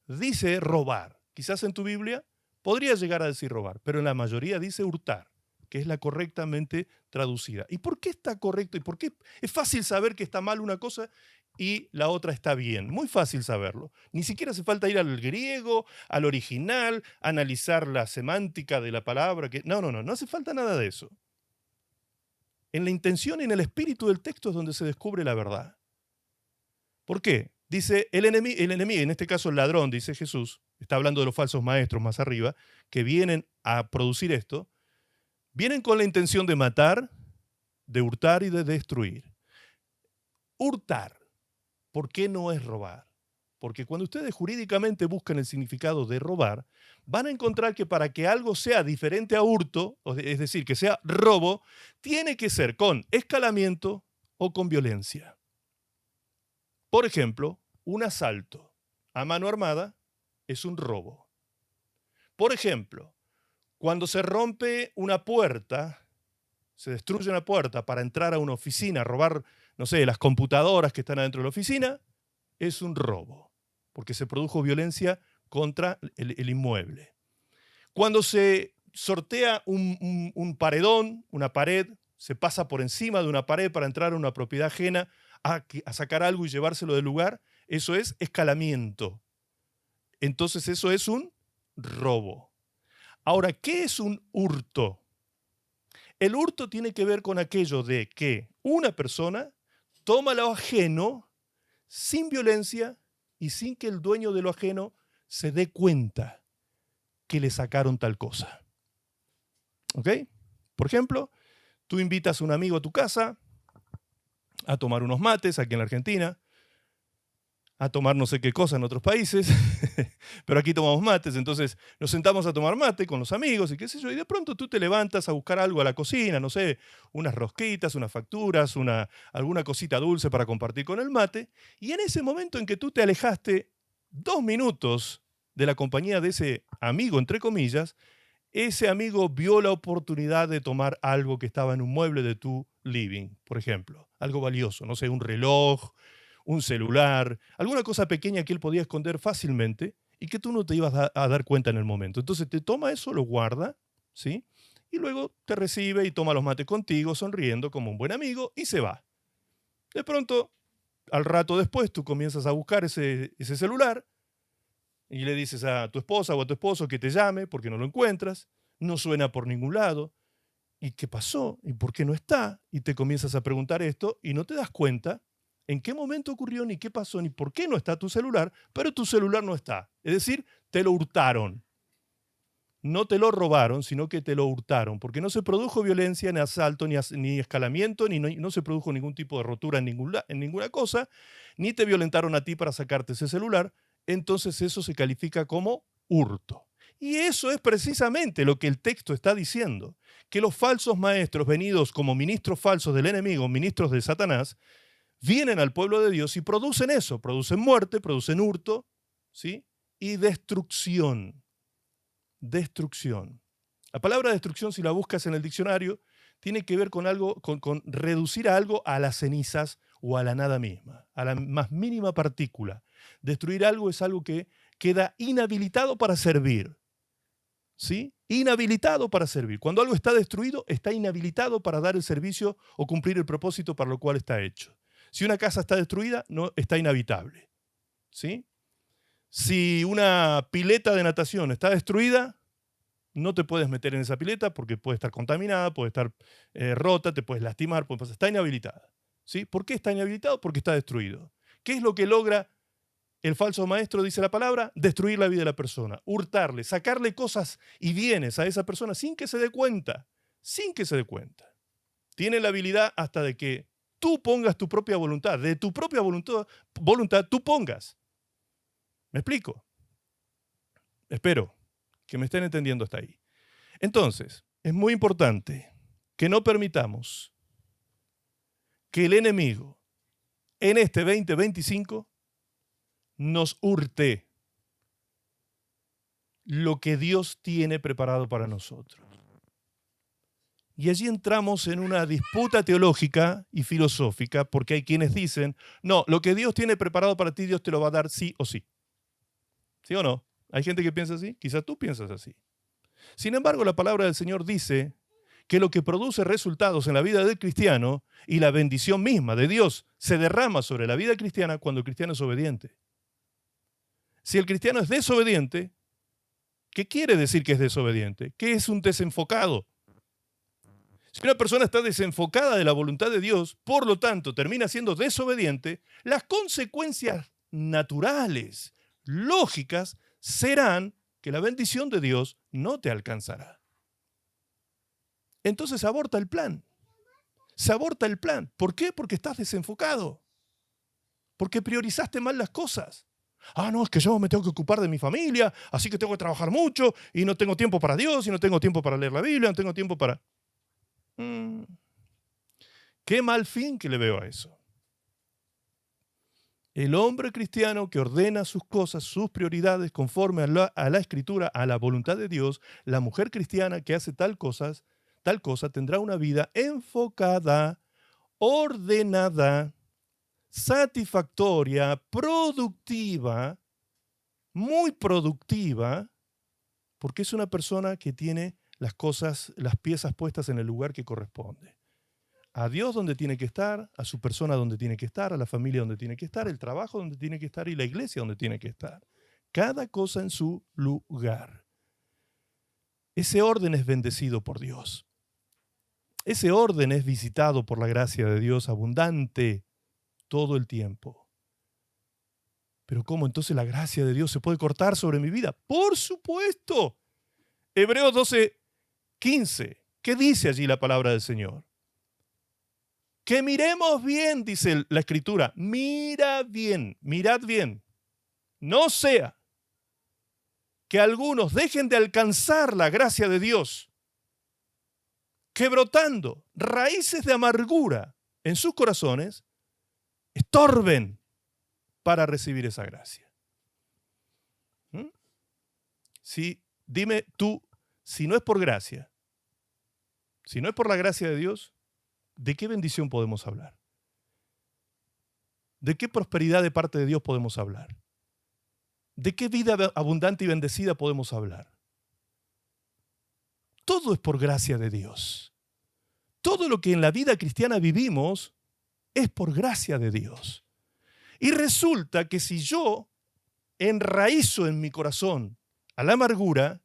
dice robar. Quizás en tu Biblia Podría llegar a decir robar, pero en la mayoría dice hurtar, que es la correctamente traducida. ¿Y por qué está correcto? ¿Y por qué es fácil saber que está mal una cosa y la otra está bien? Muy fácil saberlo. Ni siquiera hace falta ir al griego, al original, analizar la semántica de la palabra. No hace falta nada de eso. En la intención y en el espíritu del texto es donde se descubre la verdad. ¿Por qué? Dice el enemigo, en este caso el ladrón, dice Jesús, está hablando de los falsos maestros más arriba, que vienen a producir esto, vienen con la intención de matar, de hurtar y de destruir. Hurtar, ¿por qué no es robar? Porque cuando ustedes jurídicamente buscan el significado de robar, van a encontrar que para que algo sea diferente a hurto, es decir, que sea robo, tiene que ser con escalamiento o con violencia. Por ejemplo, un asalto a mano armada es un robo. Por ejemplo, cuando se rompe una puerta, se destruye una puerta para entrar a una oficina, robar, no sé, las computadoras que están adentro de la oficina, es un robo, porque se produjo violencia contra el inmueble. Cuando se sortea un paredón, una pared, se pasa por encima de una pared para entrar a una propiedad ajena a sacar algo y llevárselo del lugar, eso es escalamiento. Entonces eso es un robo. Ahora, ¿qué es un hurto? El hurto tiene que ver con aquello de que una persona toma lo ajeno sin violencia y sin que el dueño de lo ajeno se dé cuenta que le sacaron tal cosa. ¿Ok? Por ejemplo, tú invitas a un amigo a tu casa a tomar unos mates aquí en la Argentina, a tomar no sé qué cosa en otros países, pero aquí tomamos mates, entonces nos sentamos a tomar mate con los amigos y qué sé yo, y de pronto tú te levantas a buscar algo a la cocina, no sé, unas rosquitas, unas facturas, alguna cosita dulce para compartir con el mate, y en ese momento en que tú te alejaste 2 minutos de la compañía de ese amigo, entre comillas, ese amigo vio la oportunidad de tomar algo que estaba en un mueble de tu living, por ejemplo, algo valioso, no sé, un reloj, un celular, alguna cosa pequeña que él podía esconder fácilmente y que tú no te ibas a dar cuenta en el momento. Entonces te toma eso, lo guarda, ¿sí? Y luego te recibe y toma los mates contigo, sonriendo como un buen amigo, y se va. De pronto, al rato después, tú comienzas a buscar ese celular y le dices a tu esposa o a tu esposo que te llame porque no lo encuentras, no suena por ningún lado. ¿Y qué pasó? ¿Y por qué no está? Y te comienzas a preguntar esto y no te das cuenta en qué momento ocurrió, ni qué pasó, ni por qué no está tu celular, pero tu celular no está. Es decir, te lo hurtaron. No te lo robaron, sino que te lo hurtaron, porque no se produjo violencia, ni asalto, ni escalamiento, no se produjo ningún tipo de rotura en ninguna cosa, ni te violentaron a ti para sacarte ese celular, entonces eso se califica como hurto. Y eso es precisamente lo que el texto está diciendo, que los falsos maestros venidos como ministros falsos del enemigo, ministros de Satanás, vienen al pueblo de Dios y producen eso, producen muerte, producen hurto, ¿sí? Y destrucción. Destrucción. La palabra destrucción, si la buscas en el diccionario, tiene que ver con algo, con reducir a algo a las cenizas o a la nada misma, a la más mínima partícula. Destruir algo es algo que queda inhabilitado para servir. ¿Sí? Inhabilitado para servir. Cuando algo está destruido, está inhabilitado para dar el servicio o cumplir el propósito para lo cual está hecho. Si una casa está destruida, no está inhabitable. ¿Sí? Si una pileta de natación está destruida, no te puedes meter en esa pileta porque puede estar contaminada, puede estar rota, te puedes lastimar, está inhabilitada. ¿Sí? ¿Por qué está inhabilitado? Porque está destruido. ¿Qué es lo que logra el falso maestro, dice la palabra? Destruir la vida de la persona, hurtarle, sacarle cosas y bienes a esa persona sin que se dé cuenta, sin que se dé cuenta. Tiene la habilidad hasta de que tú pongas tu propia voluntad, de tu propia voluntad tú pongas. ¿Me explico? Espero que me estén entendiendo hasta ahí. Entonces, es muy importante que no permitamos que el enemigo en este 2025 nos hurte lo que Dios tiene preparado para nosotros. Y allí entramos en una disputa teológica y filosófica, porque hay quienes dicen, no, lo que Dios tiene preparado para ti, Dios te lo va a dar sí o sí. ¿Sí o no? Hay gente que piensa así, quizás tú piensas así. Sin embargo, la palabra del Señor dice que lo que produce resultados en la vida del cristiano y la bendición misma de Dios se derrama sobre la vida cristiana cuando el cristiano es obediente. Si el cristiano es desobediente, ¿qué quiere decir que es desobediente? Que es un desenfocado. Si una persona está desenfocada de la voluntad de Dios, por lo tanto termina siendo desobediente, las consecuencias naturales, lógicas, serán que la bendición de Dios no te alcanzará. Entonces aborta el plan. Se aborta el plan. ¿Por qué? Porque estás desenfocado. Porque priorizaste mal las cosas. No, es que yo me tengo que ocupar de mi familia, así que tengo que trabajar mucho y no tengo tiempo para Dios y no tengo tiempo para leer la Biblia, no tengo tiempo para... Qué mal fin que le veo a eso. El hombre cristiano que ordena sus cosas, sus prioridades conforme a la Escritura, a la voluntad de Dios, la mujer cristiana que hace tal cosa tendrá una vida enfocada, ordenada, satisfactoria, productiva, muy productiva, porque es una persona que tiene las cosas, las piezas puestas en el lugar que corresponde. A Dios donde tiene que estar, a su persona donde tiene que estar, a la familia donde tiene que estar, el trabajo donde tiene que estar y la iglesia donde tiene que estar. Cada cosa en su lugar. Ese orden es bendecido por Dios. Ese orden es visitado por la gracia de Dios abundante todo el tiempo. Pero ¿cómo entonces la gracia de Dios se puede cortar sobre mi vida? ¡Por supuesto! Hebreos 12:15. ¿Qué dice allí la palabra del Señor? Que miremos bien, dice la Escritura. Mirad bien. No sea que algunos dejen de alcanzar la gracia de Dios, que brotando raíces de amargura en sus corazones, estorben para recibir esa gracia. Sí, dime tú, si no es por gracia, si no es por la gracia de Dios, ¿de qué bendición podemos hablar? ¿De qué prosperidad de parte de Dios podemos hablar? ¿De qué vida abundante y bendecida podemos hablar? Todo es por gracia de Dios. Todo lo que en la vida cristiana vivimos es por gracia de Dios. Y resulta que si yo enraizo en mi corazón a la amargura,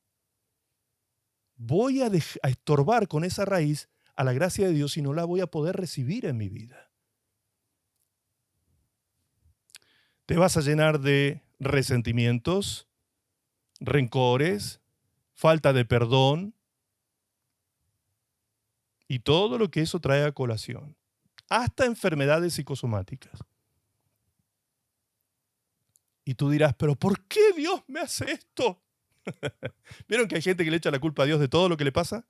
voy a estorbar con esa raíz a la gracia de Dios y no la voy a poder recibir en mi vida. Te vas a llenar de resentimientos, rencores, falta de perdón y todo lo que eso trae a colación, hasta enfermedades psicosomáticas. Y tú dirás, ¿pero por qué Dios me hace esto? ¿Vieron que hay gente que le echa la culpa a Dios de todo lo que le pasa?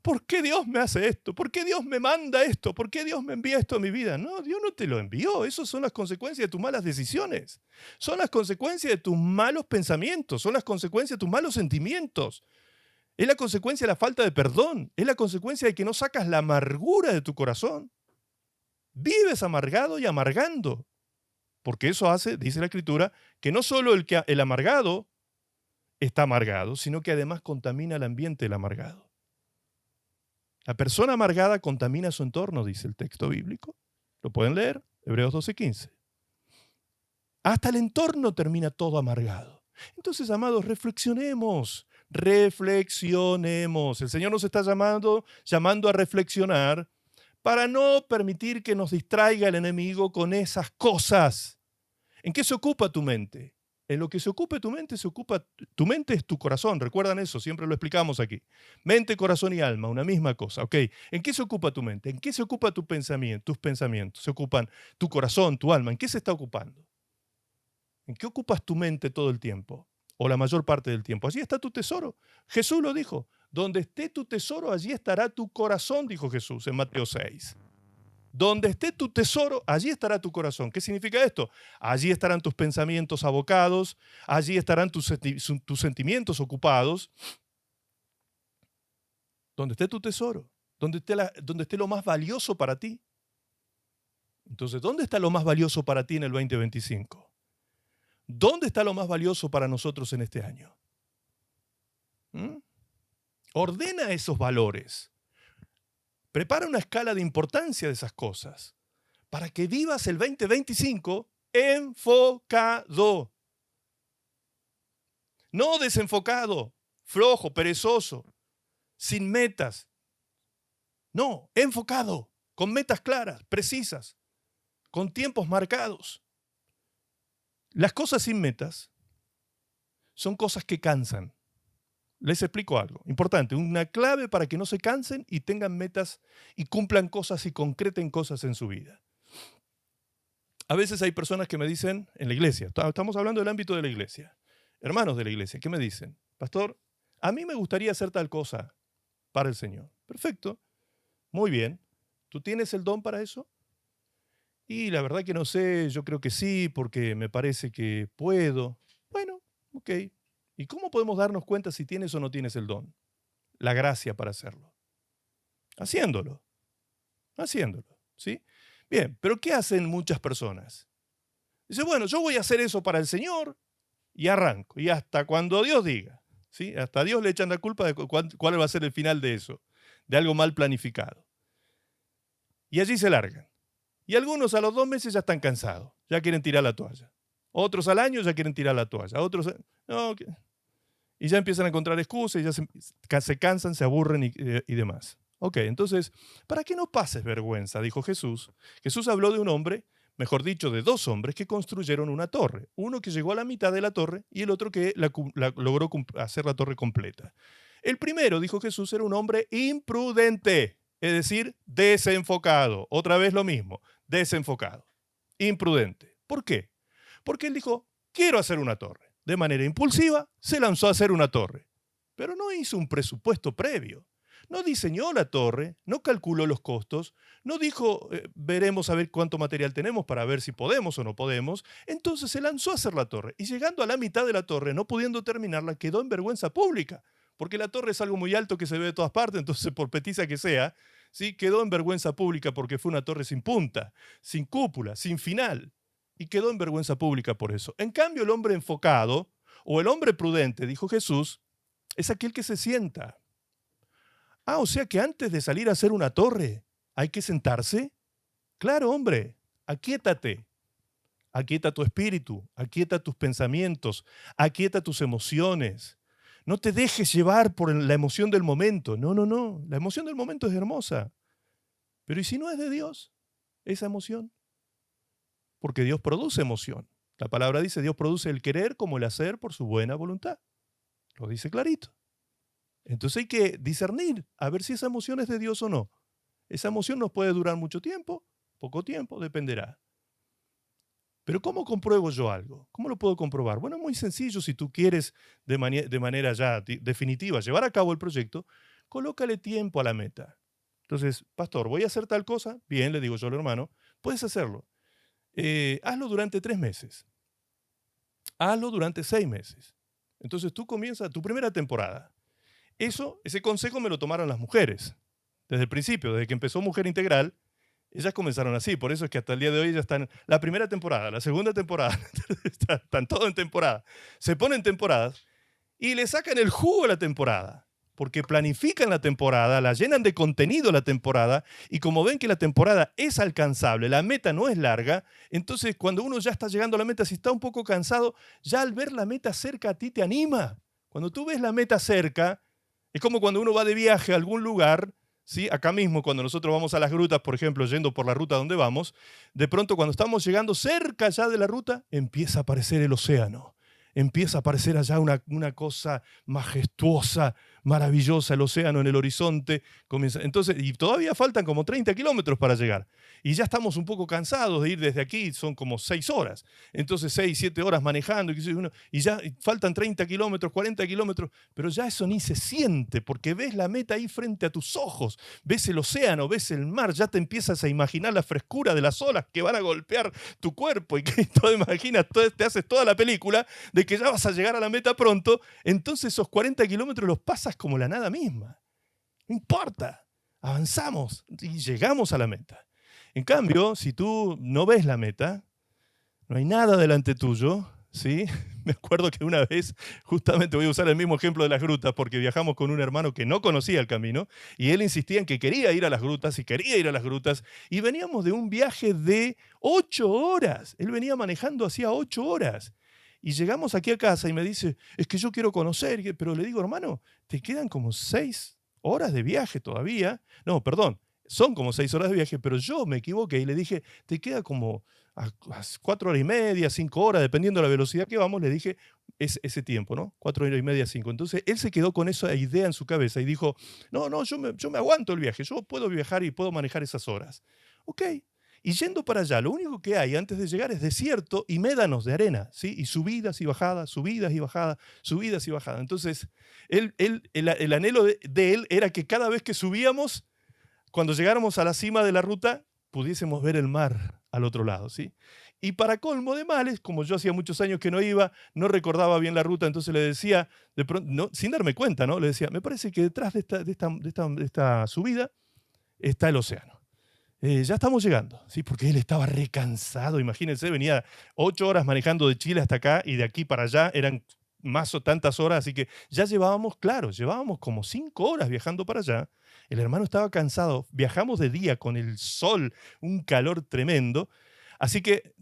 ¿Por qué Dios me hace esto? ¿Por qué Dios me manda esto? ¿Por qué Dios me envía esto a mi vida? No, Dios no te lo envió. Esas son las consecuencias de tus malas decisiones. Son las consecuencias de tus malos pensamientos. Son las consecuencias de tus malos sentimientos. Es la consecuencia de la falta de perdón. Es la consecuencia de que no sacas la amargura de tu corazón. Vives amargado y amargando. Porque eso hace, dice la Escritura, que no solo el amargado está amargado, sino que además contamina el ambiente del amargado. La persona amargada contamina su entorno, dice el texto bíblico. Lo pueden leer, Hebreos 12:15. Hasta el entorno termina todo amargado. Entonces, amados, reflexionemos. El Señor nos está llamando a reflexionar para no permitir que nos distraiga el enemigo con esas cosas. ¿En qué se ocupa tu mente? En lo que se ocupe tu mente, tu mente es tu corazón. ¿Recuerdan eso? Siempre lo explicamos aquí. Mente, corazón y alma, una misma cosa. ¿Ok? ¿En qué se ocupa tu mente? ¿En qué se ocupa tus pensamientos? Se ocupan tu corazón, tu alma. ¿En qué se está ocupando? ¿En qué ocupas tu mente todo el tiempo? O la mayor parte del tiempo. Allí está tu tesoro. Jesús lo dijo. Donde esté tu tesoro, allí estará tu corazón, dijo Jesús en Mateo 6. Donde esté tu tesoro, allí estará tu corazón. ¿Qué significa esto? Allí estarán tus pensamientos abocados, allí estarán tus sentimientos ocupados. Donde esté tu tesoro, donde esté lo más valioso para ti. Entonces, ¿dónde está lo más valioso para ti en el 2025? ¿Dónde está lo más valioso para nosotros en este año? Ordena esos valores. Prepara una escala de importancia de esas cosas para que vivas el 2025 enfocado. No desenfocado, flojo, perezoso, sin metas. No, enfocado, con metas claras, precisas, con tiempos marcados. Las cosas sin metas son cosas que cansan. Les explico algo importante, una clave para que no se cansen y tengan metas y cumplan cosas y concreten cosas en su vida. A veces hay personas que me dicen en la iglesia, estamos hablando del ámbito de la iglesia, hermanos de la iglesia, ¿qué me dicen? Pastor, a mí me gustaría hacer tal cosa para el Señor. Perfecto, muy bien. ¿Tú tienes el don para eso? Y la verdad que no sé, yo creo que sí, porque me parece que puedo. Bueno, ok. ¿Y cómo podemos darnos cuenta si tienes o no tienes el don? La gracia para hacerlo. Haciéndolo, ¿sí? Bien, pero ¿qué hacen muchas personas? Dice, bueno, yo voy a hacer eso para el Señor y arranco. Y hasta cuando Dios diga, ¿sí? Hasta a Dios le echan la culpa de cuál va a ser el final de eso, de algo mal planificado. Y allí se largan. Y algunos a los 2 meses ya están cansados, ya quieren tirar la toalla. Otros al año ya quieren tirar la toalla. Otros, no, y ya empiezan a encontrar excusas, y ya se cansan, se aburren y demás. Ok, entonces, para que no pases vergüenza, dijo Jesús. Jesús habló de un hombre, mejor dicho, de 2 hombres que construyeron una torre. Uno que llegó a la mitad de la torre y el otro que logró hacer la torre completa. El primero, dijo Jesús, era un hombre imprudente, es decir, desenfocado. Otra vez lo mismo, desenfocado, imprudente. ¿Por qué? Porque él dijo, quiero hacer una torre. De manera impulsiva, se lanzó a hacer una torre. Pero no hizo un presupuesto previo. No diseñó la torre, no calculó los costos, no dijo, veremos a ver cuánto material tenemos para ver si podemos o no podemos. Entonces se lanzó a hacer la torre. Y llegando a la mitad de la torre, no pudiendo terminarla, quedó en vergüenza pública. Porque la torre es algo muy alto que se ve de todas partes, entonces por petiza que sea, ¿sí? Quedó en vergüenza pública porque fue una torre sin punta, sin cúpula, sin final. Y quedó en vergüenza pública por eso. En cambio, el hombre enfocado, o el hombre prudente, dijo Jesús, es aquel que se sienta. Ah, o sea que antes de salir a hacer una torre, ¿hay que sentarse? Claro, hombre, aquíétate. Aquieta tu espíritu, aquieta tus pensamientos, aquieta tus emociones. No te dejes llevar por la emoción del momento. No, no, no. La emoción del momento es hermosa. Pero ¿y si no es de Dios esa emoción? Porque Dios produce emoción. La palabra dice, Dios produce el querer como el hacer por su buena voluntad. Lo dice clarito. Entonces hay que discernir, a ver si esa emoción es de Dios o no. Esa emoción nos puede durar mucho tiempo, poco tiempo, dependerá. Pero ¿cómo compruebo yo algo? ¿Cómo lo puedo comprobar? Bueno, es muy sencillo. Si tú quieres de manera ya definitiva llevar a cabo el proyecto, colócale tiempo a la meta. Entonces, pastor, ¿voy a hacer tal cosa? Bien, le digo yo al hermano, puedes hacerlo. Hazlo durante 3 meses. Hazlo durante 6 meses. Entonces tú comienzas tu primera temporada. Ese consejo me lo tomaron las mujeres. Desde el principio, desde que empezó Mujer Integral, ellas comenzaron así. Por eso es que hasta el día de hoy ya están la primera temporada, la segunda temporada, están todos en temporada. Se ponen temporadas y le sacan el jugo a la temporada. Porque planifican la temporada, la llenan de contenido la temporada, y como ven que la temporada es alcanzable, la meta no es larga, entonces cuando uno ya está llegando a la meta, si está un poco cansado, ya al ver la meta cerca a ti te anima. Cuando tú ves la meta cerca, es como cuando uno va de viaje a algún lugar, ¿sí? Acá mismo, cuando nosotros vamos a las grutas, por ejemplo, yendo por la ruta donde vamos, de pronto cuando estamos llegando cerca ya de la ruta, empieza a aparecer el océano. Empieza a aparecer allá una cosa majestuosa, maravillosa, el océano en el horizonte. Entonces, y todavía faltan como 30 kilómetros para llegar. Y ya estamos un poco cansados de ir desde aquí, son como 6 horas. Entonces 6, 7 horas manejando, y ya faltan 30 kilómetros, 40 kilómetros, pero ya eso ni se siente, porque ves la meta ahí frente a tus ojos, ves el océano, ves el mar, ya te empiezas a imaginar la frescura de las olas que van a golpear tu cuerpo, y que te imaginas, te haces toda la película de que ya vas a llegar a la meta pronto. Entonces esos 40 kilómetros los pasas como la nada misma. No importa, avanzamos y llegamos a la meta. En cambio, si tú no ves la meta, no hay nada delante tuyo, ¿sí? Me acuerdo que una vez, justamente voy a usar el mismo ejemplo de las grutas, porque viajamos con un hermano que no conocía el camino, y él insistía en que quería ir a las grutas, y quería ir a las grutas, y veníamos de un viaje de 8 horas. Él venía manejando hacía 8 horas. Y llegamos aquí a casa y me dice, es que yo quiero conocer, pero le digo, hermano, te quedan como 6 horas de viaje todavía. No, perdón, son como 6 horas de viaje, pero yo me equivoqué y le dije, te queda como a 4 horas y media, 5 horas, dependiendo de la velocidad que vamos, le dije ese tiempo, ¿no? 4 horas y media, 5. Entonces, él se quedó con esa idea en su cabeza y dijo, no, yo me aguanto el viaje, yo puedo viajar y puedo manejar esas horas. Ok. Y yendo para allá, lo único que hay antes de llegar es desierto y médanos de arena, ¿sí? Y subidas y bajadas, subidas y bajadas, subidas y bajadas. Entonces, el anhelo de él era que cada vez que subíamos, cuando llegáramos a la cima de la ruta, pudiésemos ver el mar al otro lado, ¿sí? Y para colmo de males, como yo hacía muchos años que no iba, no recordaba bien la ruta, entonces le decía, de pronto, no, sin darme cuenta, ¿no? Le decía, me parece que detrás de esta subida está el océano. Ya estamos llegando, ¿sí? Porque él estaba recansado, imagínense, venía 8 horas manejando de Chile hasta acá y de aquí para allá eran más o tantas horas, así que ya llevábamos como 5 horas viajando para allá. El hermano estaba cansado, viajamos de día con el sol, un calor tremendo, así que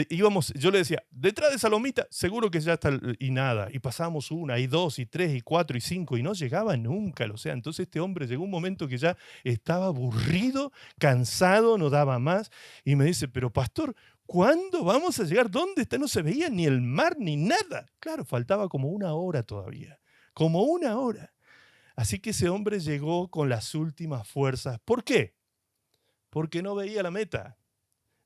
íbamos, yo le decía, detrás de esa lomita, seguro que ya está, y nada, y pasábamos 1, y 2, y 3, y 4, y 5, y no llegaba nunca, o sea, entonces este hombre llegó un momento que ya estaba aburrido, cansado, no daba más, y me dice, pero pastor, ¿cuándo vamos a llegar? ¿Dónde está? No se veía ni el mar ni nada. Claro, faltaba como 1 hora todavía, como 1 hora. Así que ese hombre llegó con las últimas fuerzas. ¿Por qué? Porque no veía la meta,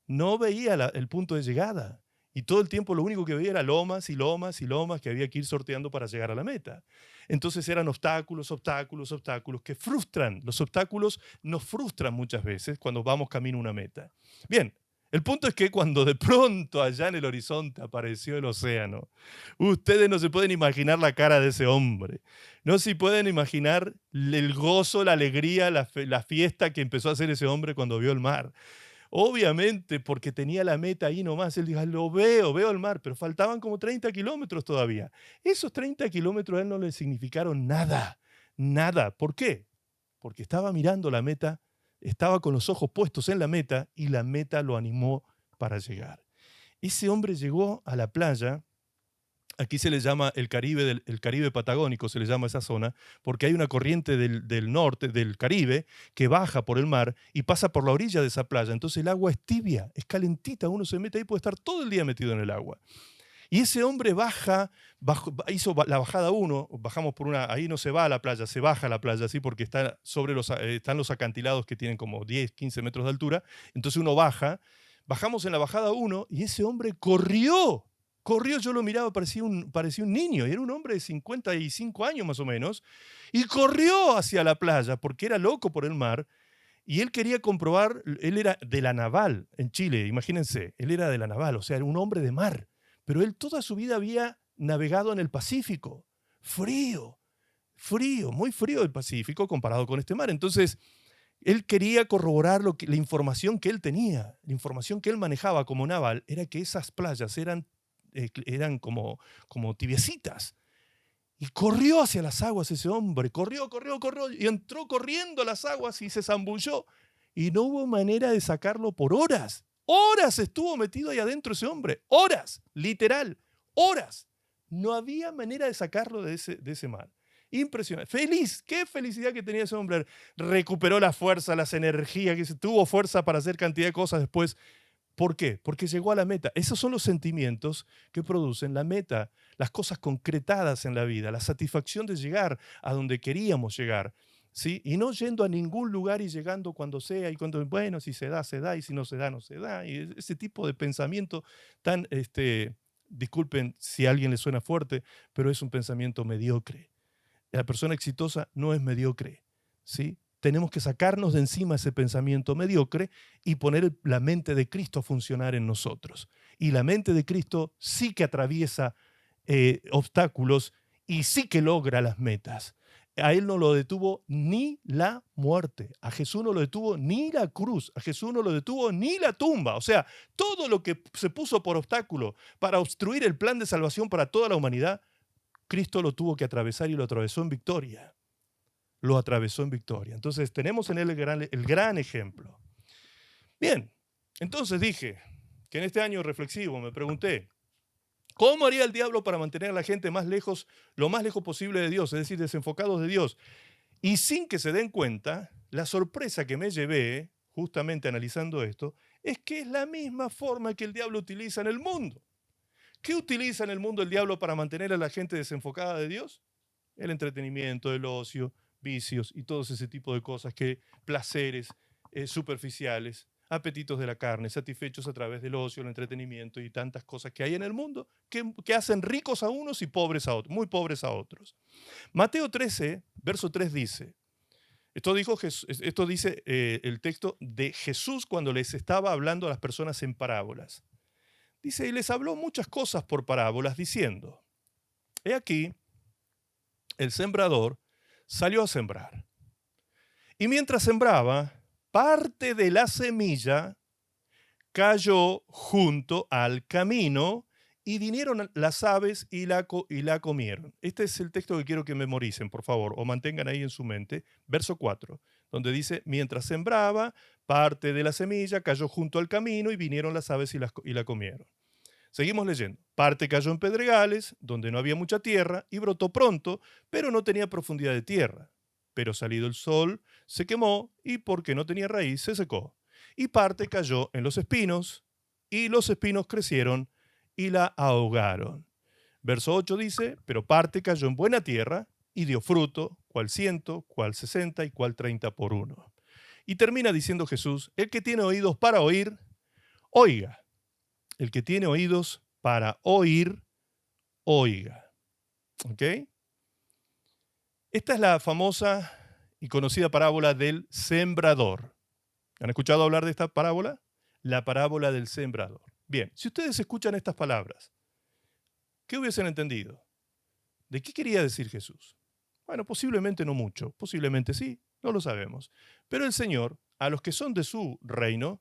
no veía el punto de llegada. Y todo el tiempo lo único que veía era lomas y lomas y lomas que había que ir sorteando para llegar a la meta. Entonces eran obstáculos, obstáculos, obstáculos que frustran. Los obstáculos nos frustran muchas veces cuando vamos camino a una meta. Bien, el punto es que cuando de pronto allá en el horizonte apareció el océano, ustedes no se pueden imaginar la cara de ese hombre. No se pueden imaginar el gozo, la alegría, la fiesta que empezó a hacer ese hombre cuando vio el mar. Obviamente, porque tenía la meta ahí nomás, él dijo, lo veo el mar, pero faltaban como 30 kilómetros todavía. Esos 30 kilómetros a él no le significaron nada, nada. ¿Por qué? Porque estaba mirando la meta, estaba con los ojos puestos en la meta y la meta lo animó para llegar. Ese hombre llegó a la playa. Aquí se le llama el Caribe patagónico, se le llama esa zona, porque hay una corriente del norte, del Caribe, que baja por el mar y pasa por la orilla de esa playa. Entonces el agua es tibia, es calentita, uno se mete ahí, puede estar todo el día metido en el agua. Y ese hombre hizo la bajada 1, bajamos por una, ahí no se va a la playa, se baja a la playa, ¿sí? Porque están los acantilados que tienen como 10, 15 metros de altura. Entonces uno bajamos en la bajada 1 y ese hombre corrió, yo lo miraba, parecía un niño, y era un hombre de 55 años más o menos, y corrió hacia la playa porque era loco por el mar, y él quería comprobar, él era de la naval en Chile, imagínense, él era de la naval, o sea, era un hombre de mar, pero él toda su vida había navegado en el Pacífico, frío, muy frío el Pacífico comparado con este mar. Entonces, él quería corroborar la información que él tenía, la información que él manejaba como naval, era que esas playas eran como tibiecitas. Y corrió hacia las aguas ese hombre, corrió, y entró corriendo a las aguas y se zambulló. Y no hubo manera de sacarlo por horas. Horas estuvo metido ahí adentro ese hombre. Horas, literal, horas. No había manera de sacarlo de ese mar. Impresionante. Feliz, qué felicidad que tenía ese hombre. Recuperó la fuerza, las energías, tuvo fuerza para hacer cantidad de cosas después. ¿Por qué? Porque llegó a la meta. Esos son los sentimientos que producen la meta, las cosas concretadas en la vida, la satisfacción de llegar a donde queríamos llegar, ¿sí? Y no yendo a ningún lugar y llegando cuando sea, y cuando, bueno, si se da, y si no se da, no se da. Y ese tipo de pensamiento tan, disculpen si a alguien le suena fuerte, pero es un pensamiento mediocre. La persona exitosa no es mediocre, ¿sí? Tenemos que sacarnos de encima ese pensamiento mediocre y poner la mente de Cristo a funcionar en nosotros. Y la mente de Cristo sí que atraviesa obstáculos y sí que logra las metas. a él no lo detuvo ni la muerte, a Jesús no lo detuvo ni la cruz, a Jesús no lo detuvo ni la tumba. O sea, todo lo que se puso por obstáculo para obstruir el plan de salvación para toda la humanidad, Cristo lo tuvo que atravesar y lo atravesó en victoria. Lo atravesó en victoria. Entonces tenemos en él el gran ejemplo. Bien, entonces dije que en este año reflexivo me pregunté, ¿cómo haría el diablo para mantener a la gente más lejos, lo más lejos posible de Dios, es decir, desenfocados de Dios? Y sin que se den cuenta, la sorpresa que me llevé, justamente analizando esto, es que es la misma forma que el diablo utiliza en el mundo. ¿Qué utiliza en el mundo el diablo para mantener a la gente desenfocada de Dios? El entretenimiento, el ocio, vicios y todo ese tipo de cosas, placeres superficiales, apetitos de la carne, satisfechos a través del ocio, el entretenimiento y tantas cosas que hay en el mundo que hacen ricos a unos y pobres a otros, muy pobres a otros. Mateo 13, verso 3 dice, esto dice el texto de Jesús cuando les estaba hablando a las personas en parábolas. Dice, y les habló muchas cosas por parábolas diciendo, he aquí, el sembrador salió a sembrar. Y mientras sembraba, parte de la semilla cayó junto al camino y vinieron las aves y la comieron. Este es el texto que quiero que memoricen, por favor, o mantengan ahí en su mente. Verso 4, donde dice, mientras sembraba, parte de la semilla cayó junto al camino y vinieron las aves y la comieron. Seguimos leyendo. Parte cayó en pedregales, donde no había mucha tierra, y brotó pronto, pero no tenía profundidad de tierra. Pero salido el sol, se quemó, y porque no tenía raíz, se secó. Y parte cayó en los espinos, y los espinos crecieron y la ahogaron. Verso 8 dice, pero parte cayó en buena tierra, y dio fruto, cual 100, cual 60 y cual 30 por uno. Y termina diciendo Jesús, el que tiene oídos para oír, oiga. El que tiene oídos para oír, oiga. ¿Ok? Esta es la famosa y conocida parábola del sembrador. ¿Han escuchado hablar de esta parábola? La parábola del sembrador. Bien, si ustedes escuchan estas palabras, ¿qué hubiesen entendido? ¿De qué quería decir Jesús? Bueno, posiblemente no mucho, posiblemente sí, no lo sabemos. Pero el Señor, a los que son de su reino,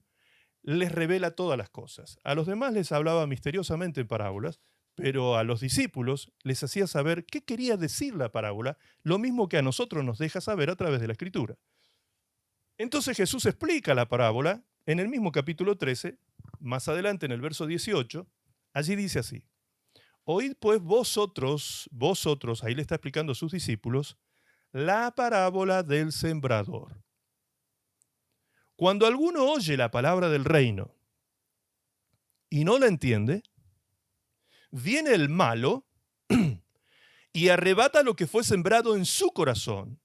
les revela todas las cosas. A los demás les hablaba misteriosamente en parábolas, pero a los discípulos les hacía saber qué quería decir la parábola, lo mismo que a nosotros nos deja saber a través de la Escritura. Entonces Jesús explica la parábola en el mismo capítulo 13, más adelante en el verso 18, allí dice así, oíd pues vosotros, ahí le está explicando a sus discípulos, la parábola del sembrador. Cuando alguno oye la palabra del reino y no la entiende, viene el malo y arrebata lo que fue sembrado en su corazón.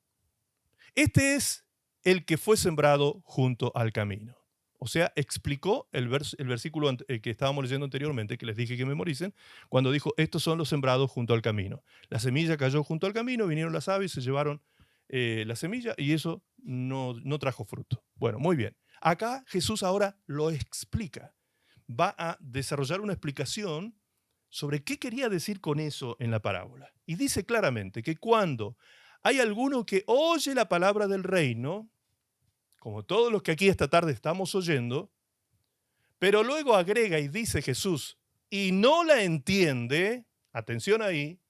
Este es el que fue sembrado junto al camino. O sea, explicó el versículo que estábamos leyendo anteriormente, que les dije que memoricen, cuando dijo, estos son los sembrados junto al camino. La semilla cayó junto al camino, vinieron las aves, se llevaron la semilla y eso no trajo fruto. Bueno, muy bien. Acá Jesús ahora lo explica. Va a desarrollar una explicación sobre qué quería decir con eso en la parábola. Y dice claramente que cuando hay alguno que oye la palabra del reino, como todos los que aquí esta tarde estamos oyendo, pero luego agrega y dice Jesús, y no la entiende, atención ahí,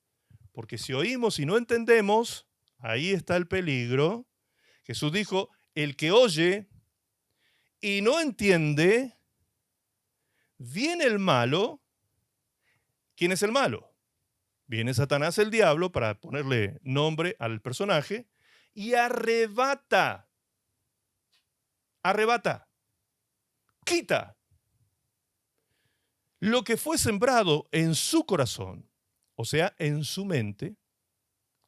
porque si oímos y no entendemos, ahí está el peligro. Jesús dijo, el que oye y no entiende, viene el malo. ¿Quién es el malo? Viene Satanás, el diablo, para ponerle nombre al personaje, y arrebata, quita lo que fue sembrado en su corazón, o sea, en su mente,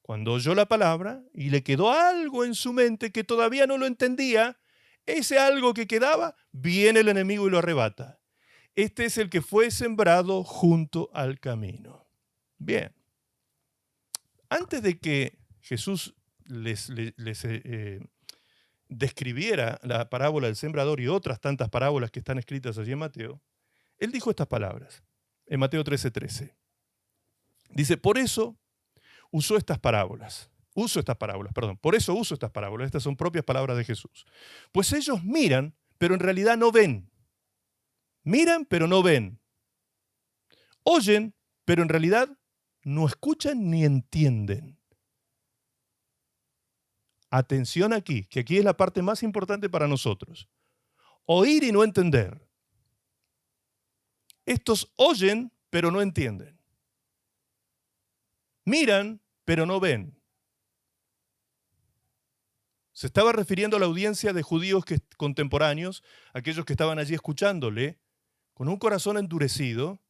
cuando oyó la palabra y le quedó algo en su mente que todavía no lo entendía, ese algo que quedaba, viene el enemigo y lo arrebata. Este es el que fue sembrado junto al camino. Bien, antes de que Jesús les describiera la parábola del sembrador y otras tantas parábolas que están escritas allí en Mateo, él dijo estas palabras en Mateo 13:13. Dice, por eso usó estas parábolas. uso estas parábolas, perdón. Por eso uso estas parábolas. Estas son propias palabras de Jesús. Pues ellos miran, pero en realidad no ven. Miran, pero no ven. Oyen, pero en realidad no escuchan ni entienden. Atención aquí, que aquí es la parte más importante para nosotros. Oír y no entender. Estos oyen, pero no entienden. Miran, pero no ven. Se estaba refiriendo a la audiencia de judíos contemporáneos, aquellos que estaban allí escuchándole, con un corazón endurecido,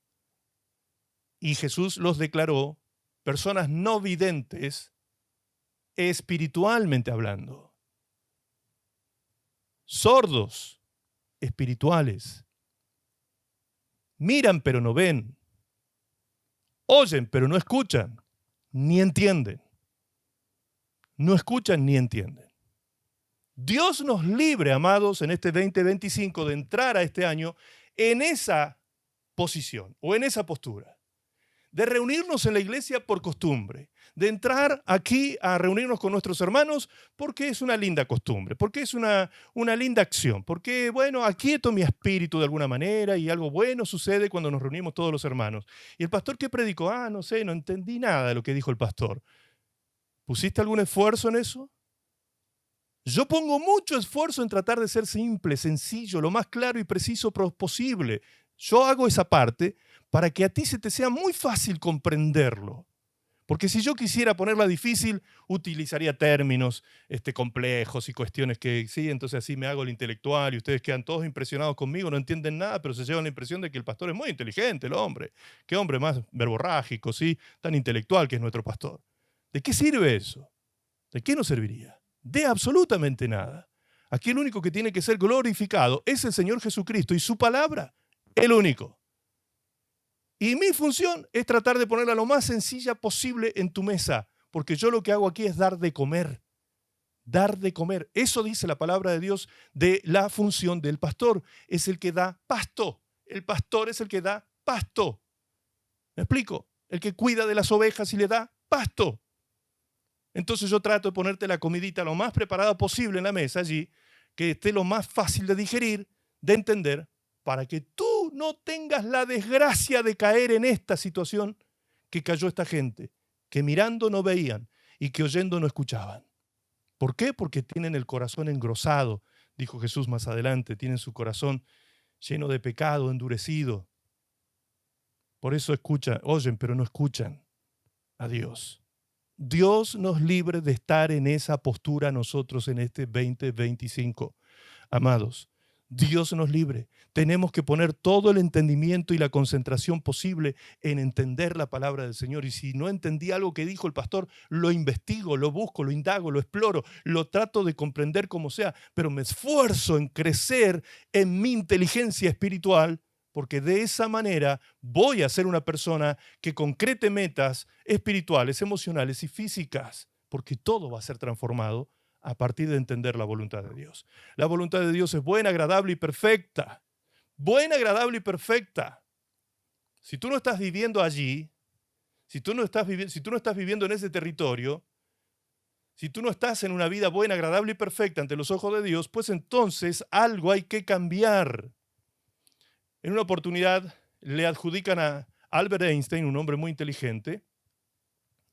y Jesús los declaró personas no videntes, espiritualmente hablando. Sordos, espirituales. Miran, pero no ven. Oyen, pero no escuchan, ni entienden. No escuchan ni entienden. Dios nos libre, amados, en este 2025 de entrar a este año en esa posición o en esa postura. De reunirnos en la iglesia por costumbre, de entrar aquí a reunirnos con nuestros hermanos porque es una linda costumbre, porque es una linda acción, porque, bueno, aquieto mi espíritu de alguna manera y algo bueno sucede cuando nos reunimos todos los hermanos. ¿Y el pastor qué predicó? No sé, no entendí nada de lo que dijo el pastor. ¿Pusiste algún esfuerzo en eso? Yo pongo mucho esfuerzo en tratar de ser simple, sencillo, lo más claro y preciso posible. Yo hago esa parte para que a ti se te sea muy fácil comprenderlo. Porque si yo quisiera ponerla difícil, utilizaría términos complejos y cuestiones que, sí, entonces así me hago el intelectual y ustedes quedan todos impresionados conmigo, no entienden nada, pero se llevan la impresión de que el pastor es muy inteligente, el hombre. Qué hombre más verborrágico, ¿sí? Tan intelectual que es nuestro pastor. ¿De qué sirve eso? ¿De qué nos serviría? De absolutamente nada. Aquí el único que tiene que ser glorificado es el Señor Jesucristo y su palabra, el único. Y mi función es tratar de ponerla lo más sencilla posible en tu mesa, porque yo lo que hago aquí es dar de comer. Dar de comer. Eso dice la palabra de Dios de la función del pastor. Es el que da pasto. El pastor es el que da pasto. ¿Me explico? El que cuida de las ovejas y le da pasto. Entonces yo trato de ponerte la comidita lo más preparada posible en la mesa allí, que esté lo más fácil de digerir, de entender, para que tú no tengas la desgracia de caer en esta situación que cayó esta gente, que mirando no veían y que oyendo no escuchaban. ¿Por qué? Porque tienen el corazón engrosado, dijo Jesús más adelante, tienen su corazón lleno de pecado, endurecido. Por eso oyen, pero no escuchan a Dios. Dios nos libre de estar en esa postura nosotros en este 2025. Amados, Dios nos libre. Tenemos que poner todo el entendimiento y la concentración posible en entender la palabra del Señor. Y si no entendí algo que dijo el pastor, lo investigo, lo busco, lo indago, lo exploro, lo trato de comprender como sea, pero me esfuerzo en crecer en mi inteligencia espiritual, porque de esa manera voy a ser una persona que concrete metas espirituales, emocionales y físicas, porque todo va a ser transformado a partir de entender la voluntad de Dios. La voluntad de Dios es buena, agradable y perfecta. Buena, agradable y perfecta. Si tú no estás viviendo allí, si tú no estás viviendo en ese territorio, si tú no estás en una vida buena, agradable y perfecta ante los ojos de Dios, pues entonces algo hay que cambiar. En una oportunidad le adjudican a Albert Einstein, un hombre muy inteligente,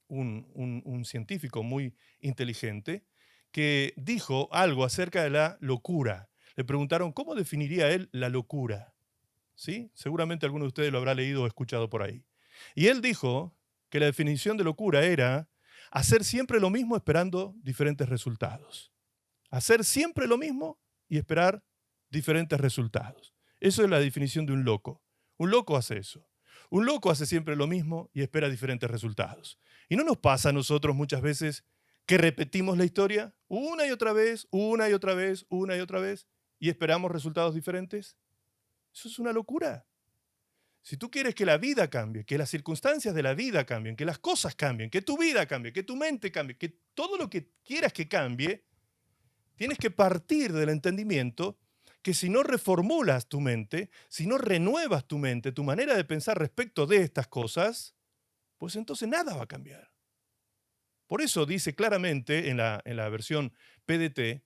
un científico muy inteligente, que dijo algo acerca de la locura. Le preguntaron cómo definiría él la locura. ¿Sí? Seguramente alguno de ustedes lo habrá leído o escuchado por ahí. Y él dijo que la definición de locura era hacer siempre lo mismo esperando diferentes resultados. Hacer siempre lo mismo y esperar diferentes resultados. Eso es la definición de un loco. Un loco hace eso. Un loco hace siempre lo mismo y espera diferentes resultados. ¿Y no nos pasa a nosotros muchas veces que repetimos la historia una y otra vez, una y otra vez, una y otra vez, y esperamos resultados diferentes? Eso es una locura. Si tú quieres que la vida cambie, que las circunstancias de la vida cambien, que las cosas cambien, que tu vida cambie, que tu mente cambie, que todo lo que quieras que cambie, tienes que partir del entendimiento que si no reformulas tu mente, si no renuevas tu mente, tu manera de pensar respecto de estas cosas, pues entonces nada va a cambiar. Por eso dice claramente en la versión PDT,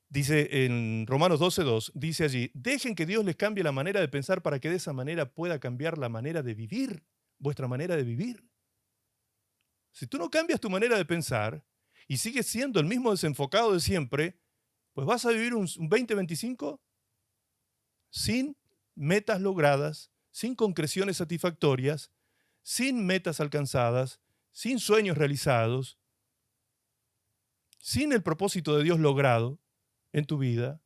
dice en Romanos 12:2, dice allí, dejen que Dios les cambie la manera de pensar para que de esa manera pueda cambiar la manera de vivir, vuestra manera de vivir. Si tú no cambias tu manera de pensar y sigues siendo el mismo desenfocado de siempre, pues vas a vivir un 2025 sin metas logradas, sin concreciones satisfactorias, sin metas alcanzadas, sin sueños realizados, sin el propósito de Dios logrado en tu vida,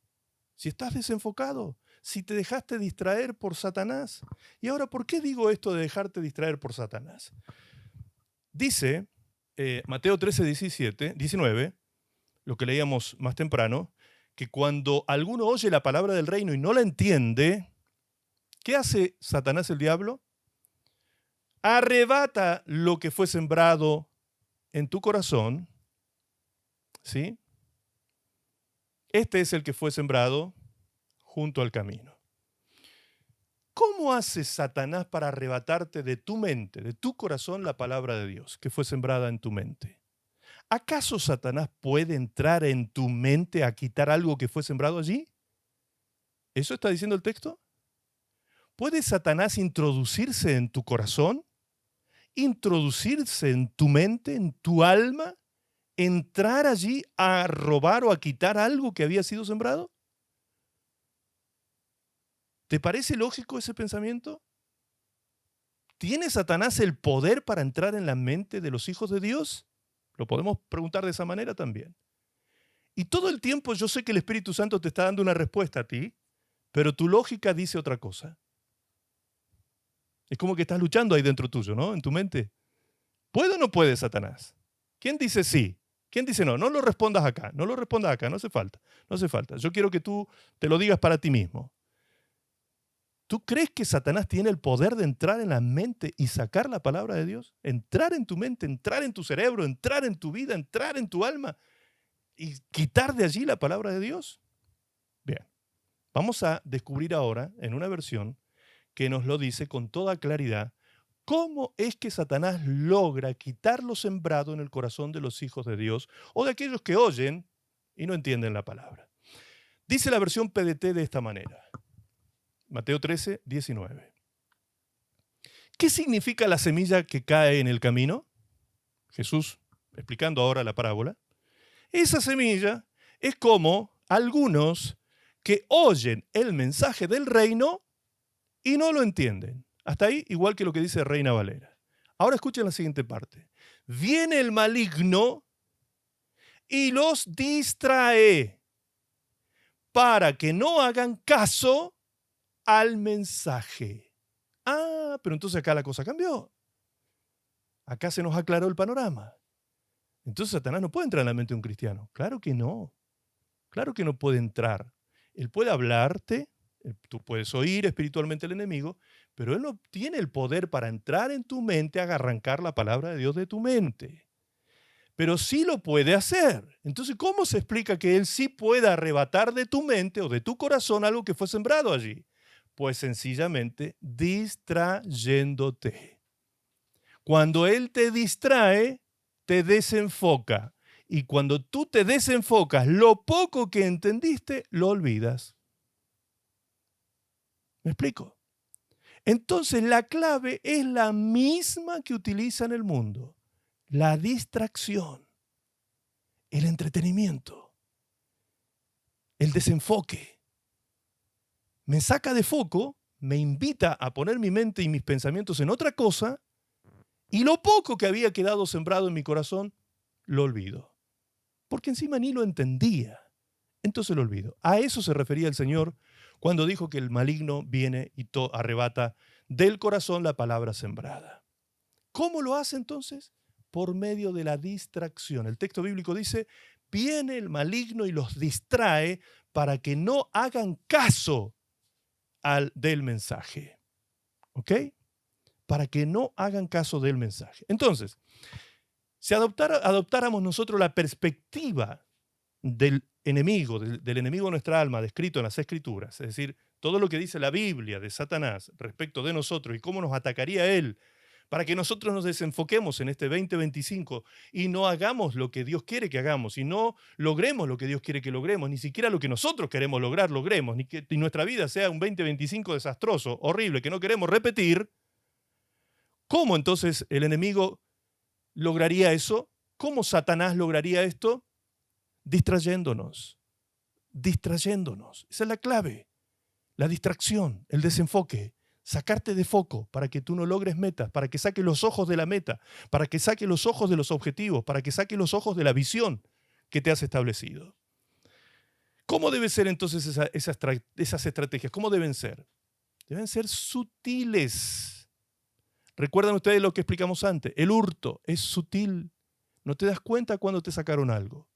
si estás desenfocado, si te dejaste distraer por Satanás. Y ahora, ¿por qué digo esto de dejarte distraer por Satanás? Dice Mateo 19, lo que leíamos más temprano, que cuando alguno oye la palabra del reino y no la entiende, ¿qué hace Satanás el diablo? Arrebata lo que fue sembrado en tu corazón, ¿sí? Este es el que fue sembrado junto al camino. ¿Cómo hace Satanás para arrebatarte de tu mente, de tu corazón, la palabra de Dios que fue sembrada en tu mente? ¿Acaso Satanás puede entrar en tu mente a quitar algo que fue sembrado allí? ¿Eso está diciendo el texto? ¿Puede Satanás introducirse en tu corazón? ¿Introducirse en tu mente, en tu alma? ¿Entrar allí a robar o a quitar algo que había sido sembrado? ¿Te parece lógico ese pensamiento? ¿Tiene Satanás el poder para entrar en la mente de los hijos de Dios? Lo podemos preguntar de esa manera también. Y todo el tiempo yo sé que el Espíritu Santo te está dando una respuesta a ti, pero tu lógica dice otra cosa. Es como que estás luchando ahí dentro tuyo, ¿no? En tu mente. ¿Puede o no puede Satanás? ¿Quién dice sí? ¿Quién dice no? No lo respondas acá, no lo respondas acá, no hace falta, no hace falta. Yo quiero que tú te lo digas para ti mismo. ¿Tú crees que Satanás tiene el poder de entrar en la mente y sacar la palabra de Dios? Entrar en tu mente, entrar en tu cerebro, entrar en tu vida, entrar en tu alma y quitar de allí la palabra de Dios. Bien, vamos a descubrir ahora en una versión que nos lo dice con toda claridad cómo es que Satanás logra quitar lo sembrado en el corazón de los hijos de Dios o de aquellos que oyen y no entienden la palabra. Dice la versión PDT de esta manera. Mateo 19. ¿Qué significa la semilla que cae en el camino? Jesús, explicando ahora la parábola. Esa semilla es como algunos que oyen el mensaje del reino y no lo entienden. Hasta ahí, igual que lo que dice Reina Valera. Ahora escuchen la siguiente parte. Viene el maligno y los distrae para que no hagan caso al mensaje. Ah, pero entonces acá la cosa cambió. Acá se nos aclaró el panorama. Entonces Satanás no puede entrar en la mente de un cristiano. Claro que no. Claro que no puede entrar. Él puede hablarte, tú puedes oír espiritualmente al enemigo, pero él no tiene el poder para entrar en tu mente, a arrancar la palabra de Dios de tu mente. Pero sí lo puede hacer. Entonces, ¿cómo se explica que él sí pueda arrebatar de tu mente o de tu corazón algo que fue sembrado allí? Pues sencillamente distrayéndote. Cuando él te distrae, te desenfoca. Y cuando tú te desenfocas, lo poco que entendiste, lo olvidas. ¿Me explico? Entonces la clave es la misma que utiliza en el mundo. La distracción, el entretenimiento, el desenfoque. Me saca de foco, me invita a poner mi mente y mis pensamientos en otra cosa, y lo poco que había quedado sembrado en mi corazón, lo olvido. Porque encima ni lo entendía. Entonces lo olvido. A eso se refería el Señor cuando dijo que el maligno viene y arrebata del corazón la palabra sembrada. ¿Cómo lo hace entonces? Por medio de la distracción. El texto bíblico dice, viene el maligno y los distrae para que no hagan caso del mensaje. ¿Ok? Para que no hagan caso del mensaje. Entonces, si adoptáramos nosotros la perspectiva del enemigo de nuestra alma, descrito en las Escrituras, es decir, todo lo que dice la Biblia de Satanás respecto de nosotros y cómo nos atacaría él para que nosotros nos desenfoquemos en este 2025 y no hagamos lo que Dios quiere que hagamos y no logremos lo que Dios quiere que logremos, ni siquiera lo que nosotros queremos lograr, logremos, ni que nuestra vida sea un 2025 desastroso, horrible, que no queremos repetir. ¿Cómo entonces el enemigo lograría eso? ¿Cómo Satanás lograría esto? Distrayéndonos. Esa es la clave. La distracción, el desenfoque. Sacarte de foco para que tú no logres metas, para que saque los ojos de la meta, para que saque los ojos de los objetivos, para que saque los ojos de la visión que te has establecido. ¿Cómo deben ser entonces esas estrategias? ¿Cómo deben ser? Deben ser sutiles. ¿Recuerdan ustedes lo que explicamos antes? El hurto es sutil. No te das cuenta cuando te sacaron algo.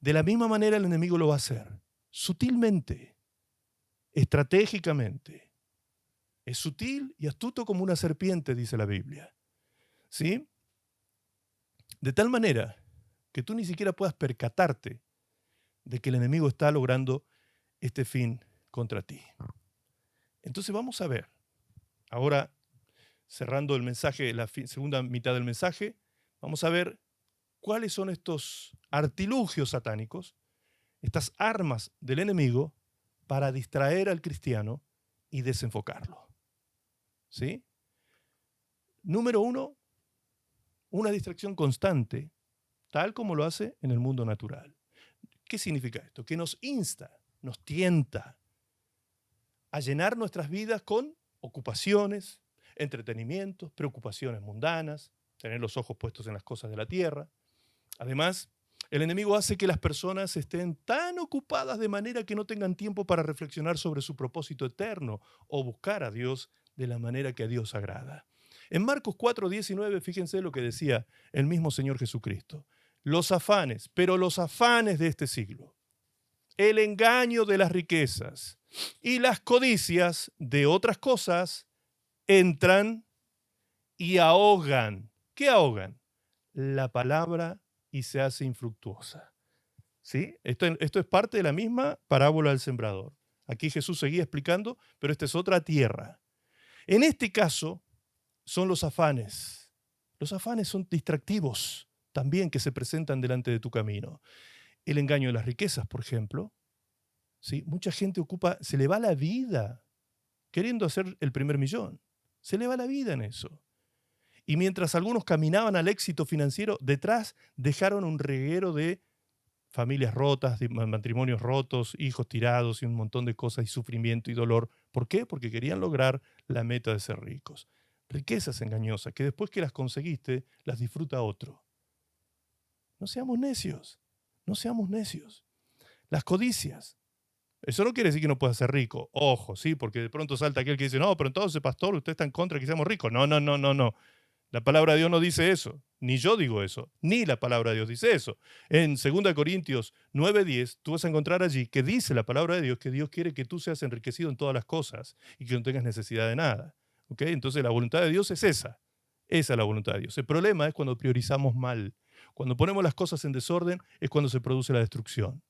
De la misma manera el enemigo lo va a hacer. Sutilmente, estratégicamente. Es sutil y astuto como una serpiente, dice la Biblia. ¿Sí? De tal manera que tú ni siquiera puedas percatarte de que el enemigo está logrando este fin contra ti. Entonces vamos a ver, ahora cerrando el mensaje, la segunda mitad del mensaje, vamos a ver cuáles son estos artilugios satánicos, estas armas del enemigo para distraer al cristiano y desenfocarlo. ¿Sí? Número 1, una distracción constante, tal como lo hace en el mundo natural. ¿Qué significa esto? Que nos insta, nos tienta a llenar nuestras vidas con ocupaciones, entretenimientos, preocupaciones mundanas, tener los ojos puestos en las cosas de la tierra. Además, el enemigo hace que las personas estén tan ocupadas de manera que no tengan tiempo para reflexionar sobre su propósito eterno o buscar a Dios de la manera que a Dios agrada. En Marcos 4:19, fíjense lo que decía el mismo Señor Jesucristo. Los afanes, pero los afanes de este siglo, el engaño de las riquezas y las codicias de otras cosas entran y ahogan. ¿Qué ahogan? La palabra y se hace infructuosa. ¿Sí? Esto es parte de la misma parábola del sembrador. Aquí Jesús seguía explicando, pero esta es otra tierra. En este caso son los afanes. Los afanes son distractivos también que se presentan delante de tu camino. El engaño de las riquezas, por ejemplo. ¿Sí? Mucha gente se le va la vida queriendo hacer el primer millón. Se le va la vida en eso. Y mientras algunos caminaban al éxito financiero, detrás dejaron un reguero de familias rotas, de matrimonios rotos, hijos tirados y un montón de cosas y sufrimiento y dolor. ¿Por qué? Porque querían lograr la meta de ser ricos. Riquezas engañosas que después que las conseguiste, las disfruta otro. No seamos necios, no seamos necios. Las codicias. Eso no quiere decir que no puedas ser rico. Ojo, sí, porque de pronto salta aquel que dice, no, pero entonces, pastor, usted está en contra de que seamos ricos. No. La palabra de Dios no dice eso, ni yo digo eso, ni la palabra de Dios dice eso. En 2 Corintios 9:10, tú vas a encontrar allí que dice la palabra de Dios que Dios quiere que tú seas enriquecido en todas las cosas y que no tengas necesidad de nada. ¿Okay? Entonces la voluntad de Dios es esa. Esa es la voluntad de Dios. El problema es cuando priorizamos mal. Cuando ponemos las cosas en desorden es cuando se produce la destrucción.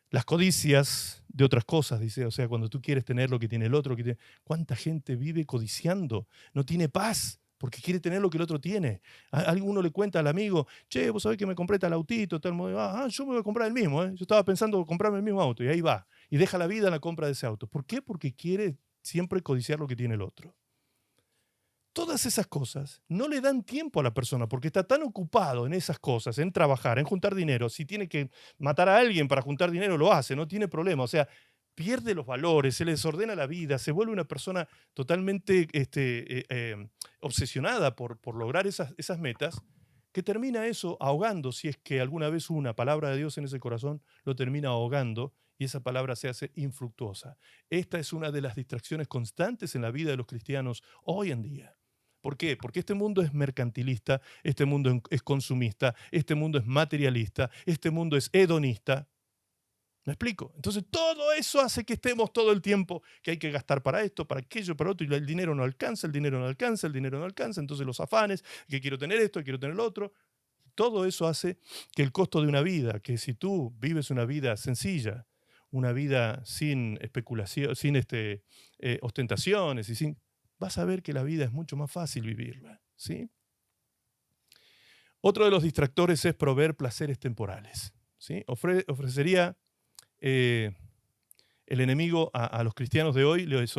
Las codicias de otras cosas, dice, o sea, cuando tú quieres tener lo que tiene el otro. ¿Cuánta gente vive codiciando? No tiene paz porque quiere tener lo que el otro tiene. Alguno le cuenta al amigo, che, vos sabés que me compré tal autito, tal modelo. Yo me voy a comprar el mismo. Yo estaba pensando comprarme el mismo auto y ahí va. Y deja la vida en la compra de ese auto. ¿Por qué? Porque quiere siempre codiciar lo que tiene el otro. Todas esas cosas no le dan tiempo a la persona porque está tan ocupado en esas cosas, en trabajar, en juntar dinero. Si tiene que matar a alguien para juntar dinero, lo hace, no tiene problema. O sea, pierde los valores, se le desordena la vida, se vuelve una persona totalmente obsesionada por lograr esas metas, que termina eso ahogando, si es que alguna vez una palabra de Dios en ese corazón lo termina ahogando y esa palabra se hace infructuosa. Esta es una de las distracciones constantes en la vida de los cristianos hoy en día. ¿Por qué? Porque este mundo es mercantilista, este mundo es consumista, este mundo es materialista, este mundo es hedonista. ¿Me explico? Entonces todo eso hace que estemos todo el tiempo que hay que gastar para esto, para aquello, para otro, y el dinero no alcanza, entonces los afanes, que quiero tener esto, quiero tener lo otro. Todo eso hace que el costo de una vida, que si tú vives una vida sencilla, una vida sin especulación, sin ostentaciones y sin vas a ver que la vida es mucho más fácil vivirla, ¿sí? Otro de los distractores es proveer placeres temporales, ¿sí? Ofrecería el enemigo a los cristianos de hoy, les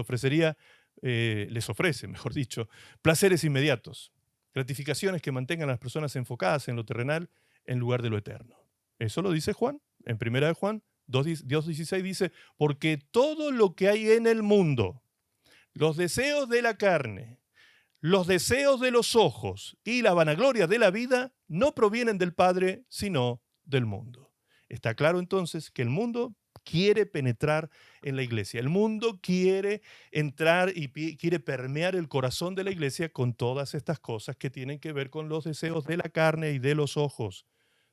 ofrece, mejor dicho, placeres inmediatos, gratificaciones que mantengan a las personas enfocadas en lo terrenal en lugar de lo eterno. Eso lo dice Juan, en 1 de Juan 2:16 dice, porque todo lo que hay en el mundo, los deseos de la carne, los deseos de los ojos y la vanagloria de la vida no provienen del Padre, sino del mundo. Está claro entonces que el mundo quiere penetrar en la iglesia. El mundo quiere entrar y quiere permear el corazón de la iglesia con todas estas cosas que tienen que ver con los deseos de la carne y de los ojos.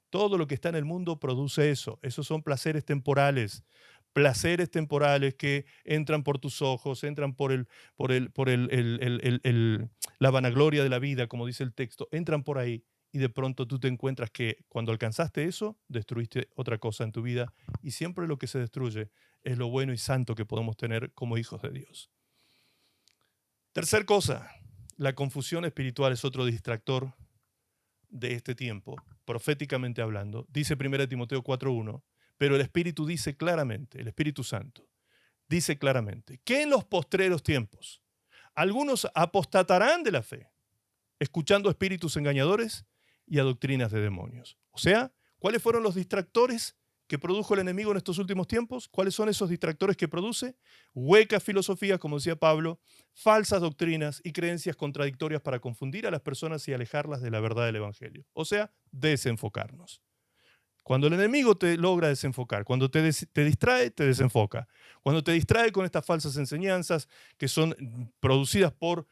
Todo lo que está en el mundo produce eso. Esos son placeres temporales que entran por tus ojos, entran por la vanagloria de la vida, como dice el texto, entran por ahí y de pronto tú te encuentras que cuando alcanzaste eso, destruiste otra cosa en tu vida y siempre lo que se destruye es lo bueno y santo que podemos tener como hijos de Dios. Tercer cosa, la confusión espiritual es otro distractor de este tiempo, proféticamente hablando. Dice 1 Timoteo 4:1, pero el Espíritu dice claramente, el Espíritu Santo, dice claramente que en los postreros tiempos algunos apostatarán de la fe, escuchando espíritus engañadores y a doctrinas de demonios. O sea, ¿cuáles fueron los distractores que produjo el enemigo en estos últimos tiempos? ¿Cuáles son esos distractores que produce? Huecas filosofías, como decía Pablo, falsas doctrinas y creencias contradictorias para confundir a las personas y alejarlas de la verdad del Evangelio. O sea, desenfocarnos. Cuando el enemigo te logra desenfocar, cuando te distrae, te desenfoca. Cuando te distrae con estas falsas enseñanzas que son producidas por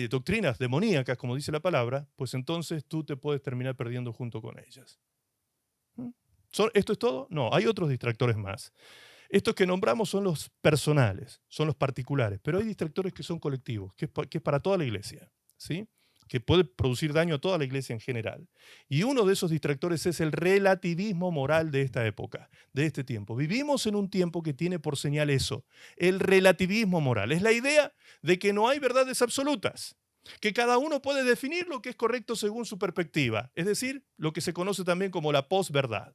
doctrinas demoníacas, como dice la palabra, pues entonces tú te puedes terminar perdiendo junto con ellas. ¿Esto es todo? No, hay otros distractores más. Estos que nombramos son los personales, son los particulares, pero hay distractores que son colectivos, que es para toda la iglesia, ¿sí? Que puede producir daño a toda la iglesia en general. Y uno de esos distractores es el relativismo moral de esta época, de este tiempo. Vivimos en un tiempo que tiene por señal eso, el relativismo moral. Es la idea de que no hay verdades absolutas, que cada uno puede definir lo que es correcto según su perspectiva, es decir, lo que se conoce también como la posverdad.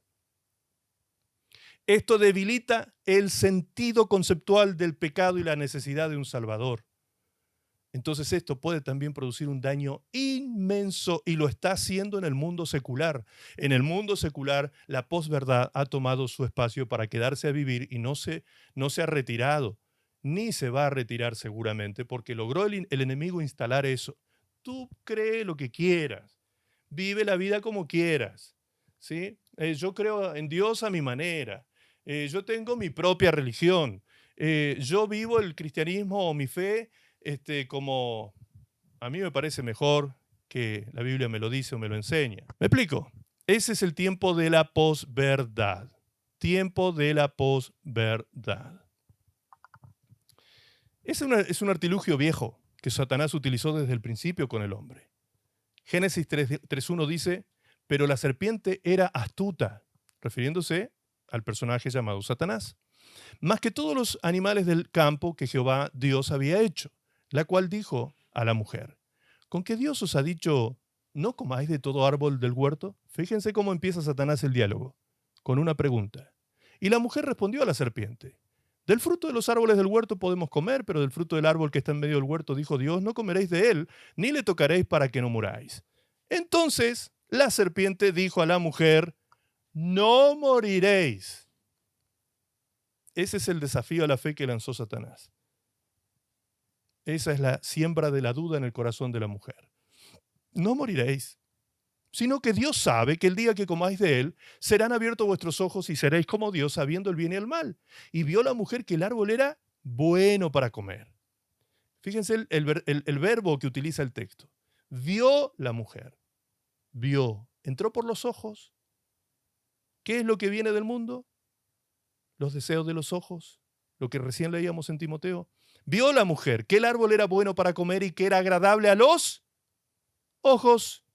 Esto debilita el sentido conceptual del pecado y la necesidad de un Salvador. Entonces esto puede también producir un daño inmenso y lo está haciendo en el mundo secular. En el mundo secular la posverdad ha tomado su espacio para quedarse a vivir y no se ha retirado, ni se va a retirar seguramente porque logró el enemigo instalar eso. Tú cree lo que quieras, vive la vida como quieras, ¿sí? Yo creo en Dios a mi manera. Yo tengo mi propia religión, yo vivo el cristianismo o mi fe como a mí me parece mejor que la Biblia me lo dice o me lo enseña. ¿Me explico? Ese es el tiempo de la posverdad. Tiempo de la posverdad. Es un artilugio viejo que Satanás utilizó desde el principio con el hombre. Génesis 3:1 dice, pero la serpiente era astuta, refiriéndose al personaje llamado Satanás, más que todos los animales del campo que Jehová Dios había hecho, la cual dijo a la mujer, ¿con qué Dios os ha dicho, no comáis de todo árbol del huerto? Fíjense cómo empieza Satanás el diálogo, con una pregunta. Y la mujer respondió a la serpiente, del fruto de los árboles del huerto podemos comer, pero del fruto del árbol que está en medio del huerto, dijo Dios, no comeréis de él, ni le tocaréis para que no muráis. Entonces la serpiente dijo a la mujer, no moriréis. Ese es el desafío a la fe que lanzó Satanás. Esa es la siembra de la duda en el corazón de la mujer. No moriréis, sino que Dios sabe que el día que comáis de él, serán abiertos vuestros ojos y seréis como Dios, sabiendo el bien y el mal. Y vio la mujer que el árbol era bueno para comer. Fíjense el verbo que utiliza el texto. Vio la mujer. Vio. Entró por los ojos. ¿Qué es lo que viene del mundo? Los deseos de los ojos, lo que recién leíamos en Timoteo. Vio la mujer que el árbol era bueno para comer y que era agradable a los ojos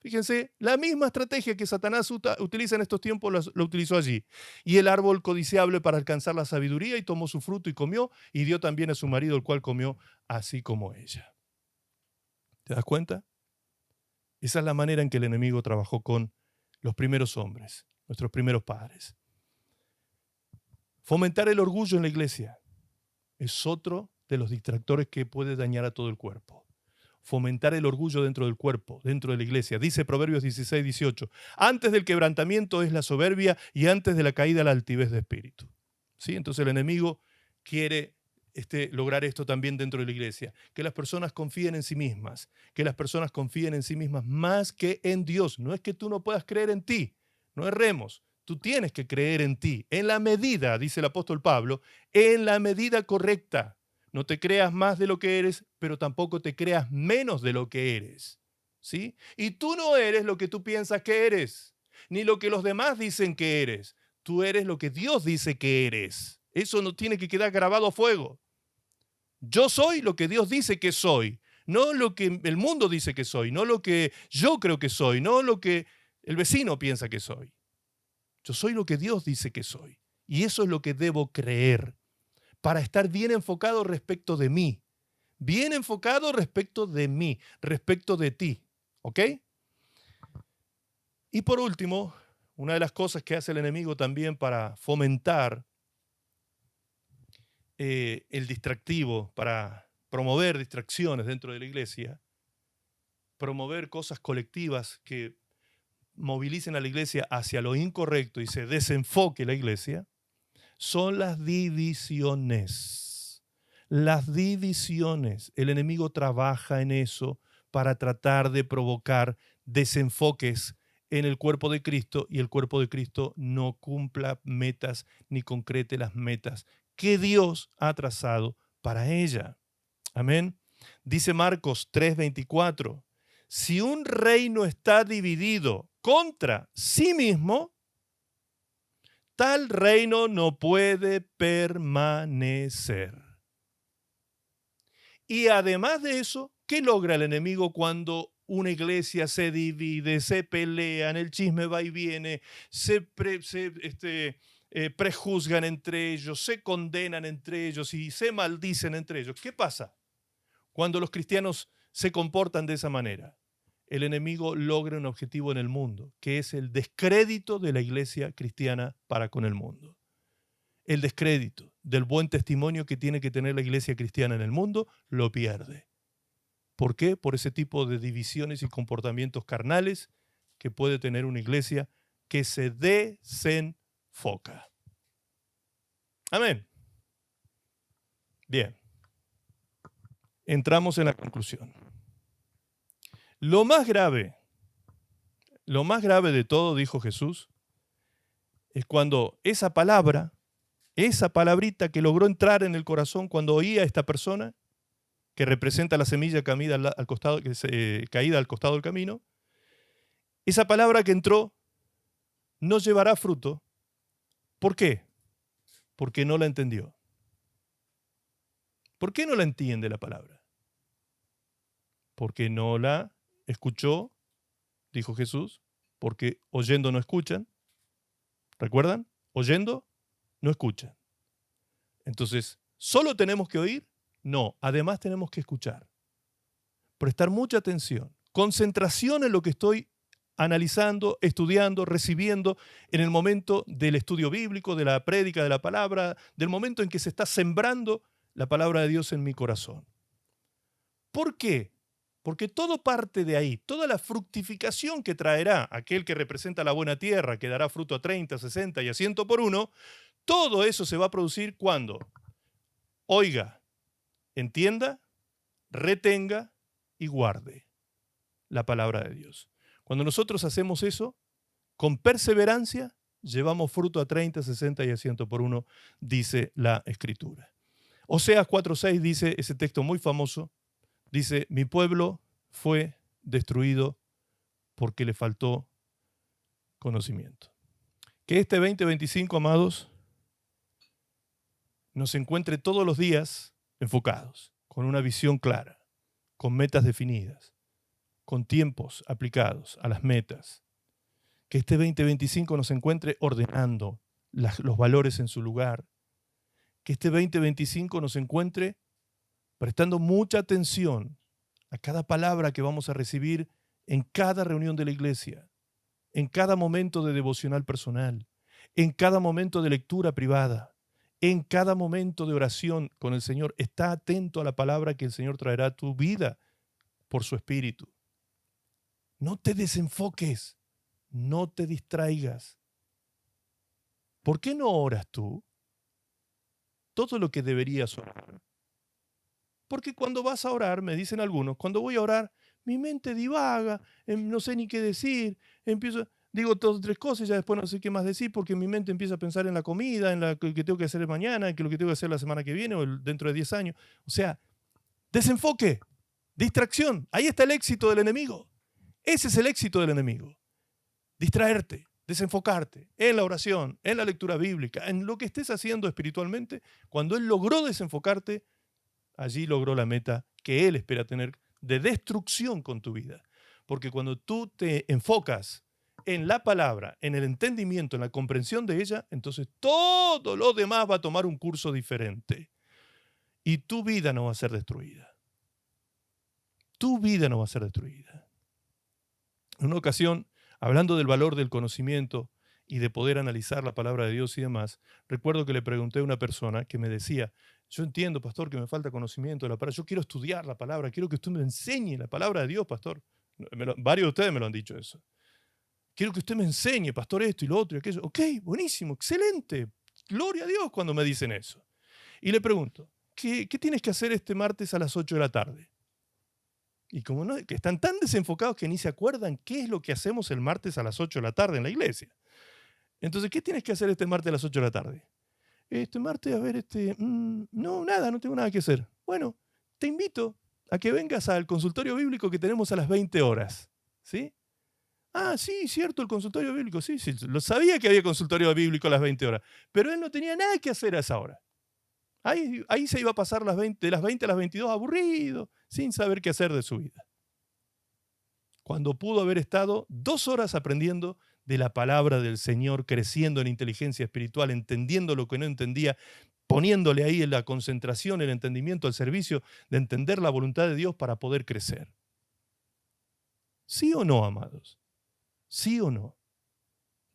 Fíjense, la misma estrategia que Satanás utiliza en estos tiempos lo utilizó allí. Y el árbol codiciable para alcanzar la sabiduría, y tomó su fruto y comió, y dio también a su marido, el cual comió así como ella. ¿Te das cuenta? Esa es la manera en que el enemigo trabajó con los primeros hombres, nuestros primeros padres. Fomentar el orgullo en la iglesia es otro de los distractores que puede dañar a todo el cuerpo. Fomentar el orgullo dentro del cuerpo, dentro de la iglesia. Dice Proverbios 16, 18, antes del quebrantamiento es la soberbia y antes de la caída la altivez de espíritu. ¿Sí? Entonces el enemigo quiere lograr esto también dentro de la iglesia, que las personas confíen en sí mismas, que las personas confíen en sí mismas más que en Dios. No es que tú no puedas creer en ti, no erremos. Tú tienes que creer en ti, en la medida, dice el apóstol Pablo, en la medida correcta. No te creas más de lo que eres, pero tampoco te creas menos de lo que eres. ¿Sí? Y tú no eres lo que tú piensas que eres, ni lo que los demás dicen que eres. Tú eres lo que Dios dice que eres. Eso no tiene que quedar grabado a fuego. Yo soy lo que Dios dice que soy, no lo que el mundo dice que soy, no lo que yo creo que soy, no lo que el vecino piensa que soy. Yo soy lo que Dios dice que soy. Y eso es lo que debo creer para estar bien enfocado respecto de mí. Bien enfocado respecto de mí, respecto de ti. ¿Ok? Y por último, una de las cosas que hace el enemigo también para fomentar el distractivo, para promover distracciones dentro de la iglesia, promover cosas colectivas que movilicen a la iglesia hacia lo incorrecto y se desenfoque la iglesia, son las divisiones. Las divisiones. El enemigo trabaja en eso para tratar de provocar desenfoques en el cuerpo de Cristo y el cuerpo de Cristo no cumpla metas ni concrete las metas que Dios ha trazado para ella. Amén. Dice Marcos 3:24, si un reino está dividido contra sí mismo, tal reino no puede permanecer. Y además de eso, ¿qué logra el enemigo cuando una iglesia se divide, se pelean, el chisme va y viene, se prejuzgan entre ellos, se condenan entre ellos y se maldicen entre ellos? ¿Qué pasa cuando los cristianos se comportan de esa manera? El enemigo logra un objetivo en el mundo, que es el descrédito de la iglesia cristiana para con el mundo. El descrédito del buen testimonio que tiene que tener la iglesia cristiana en el mundo, lo pierde. ¿Por qué? Por ese tipo de divisiones y comportamientos carnales que puede tener una iglesia que se desenfoca. Amén. Bien. Entramos en la conclusión. Lo más grave de todo, dijo Jesús, es cuando esa palabra, esa palabrita que logró entrar en el corazón cuando oía a esta persona, que representa la semilla caída al costado del camino, esa palabra que entró no llevará fruto. ¿Por qué? Porque no la entendió. ¿Por qué no la entiende la palabra? Porque no la escuchó, dijo Jesús, porque oyendo no escuchan. ¿Recuerdan? Oyendo no escuchan. Entonces, ¿solo tenemos que oír? No, además tenemos que escuchar. Prestar mucha atención, concentración en lo que estoy analizando, estudiando, recibiendo en el momento del estudio bíblico, de la prédica de la palabra, del momento en que se está sembrando la palabra de Dios en mi corazón. ¿Por qué? Porque todo parte de ahí, toda la fructificación que traerá aquel que representa la buena tierra, que dará fruto a 30, 60 y a 100 por uno, todo eso se va a producir cuando oiga, entienda, retenga y guarde la palabra de Dios. Cuando nosotros hacemos eso, con perseverancia, llevamos fruto a 30, 60 y a 100 por uno, dice la Escritura. Oseas 4:6 dice, ese texto muy famoso, dice, mi pueblo fue destruido porque le faltó conocimiento. Que este 2025, amados, nos encuentre todos los días enfocados, con una visión clara, con metas definidas, con tiempos aplicados a las metas. Que este 2025 nos encuentre ordenando los valores en su lugar. Que este 2025 nos encuentre prestando mucha atención a cada palabra que vamos a recibir en cada reunión de la iglesia, en cada momento de devocional personal, en cada momento de lectura privada, en cada momento de oración con el Señor. Está atento a la palabra que el Señor traerá a tu vida por su Espíritu. No te desenfoques, no te distraigas. ¿Por qué no oras tú todo lo que deberías orar? Porque cuando vas a orar, me dicen algunos, cuando voy a orar, mi mente divaga, no sé ni qué decir, digo dos o tres cosas y ya después no sé qué más decir porque mi mente empieza a pensar en la comida, en lo que tengo que hacer mañana, en lo que tengo que hacer la semana que viene o dentro de 10 años. O sea, desenfoque, distracción, ahí está el éxito del enemigo. Ese es el éxito del enemigo. Distraerte, desenfocarte en la oración, en la lectura bíblica, en lo que estés haciendo espiritualmente. Cuando él logró desenfocarte, allí logró la meta que él espera tener de destrucción con tu vida. Porque cuando tú te enfocas en la palabra, en el entendimiento, en la comprensión de ella, entonces todo lo demás va a tomar un curso diferente. Y tu vida no va a ser destruida. Tu vida no va a ser destruida. En una ocasión, hablando del valor del conocimiento y de poder analizar la palabra de Dios y demás, recuerdo que le pregunté a una persona que me decía, yo entiendo, pastor, que me falta conocimiento de la palabra, yo quiero estudiar la palabra, quiero que usted me enseñe la palabra de Dios, pastor. Varios de ustedes me lo han dicho eso. Quiero que usted me enseñe, pastor, esto y lo otro y aquello. Ok, buenísimo, excelente. Gloria a Dios cuando me dicen eso. Y le pregunto, ¿qué tienes que hacer este martes a las 8 de la tarde? Y como no, que están tan desenfocados que ni se acuerdan qué es lo que hacemos el martes a las 8 de la tarde en la iglesia. Entonces, ¿qué tienes que hacer este martes a las 8 de la tarde? Este martes, a ver, no, nada, no tengo nada que hacer. Bueno, te invito a que vengas al consultorio bíblico que tenemos a las 20 horas. ¿Sí? Ah, sí, cierto, el consultorio bíblico. Sí, lo sabía que había consultorio bíblico a las 20 horas. Pero él no tenía nada que hacer a esa hora. Ahí se iba a pasar de las 20 a las 22 aburrido, sin saber qué hacer de su vida. Cuando pudo haber estado 2 horas aprendiendo de la palabra del Señor, creciendo en inteligencia espiritual, entendiendo lo que no entendía, poniéndole ahí la concentración, el entendimiento al servicio de entender la voluntad de Dios para poder crecer. ¿Sí o no, amados? ¿Sí o no?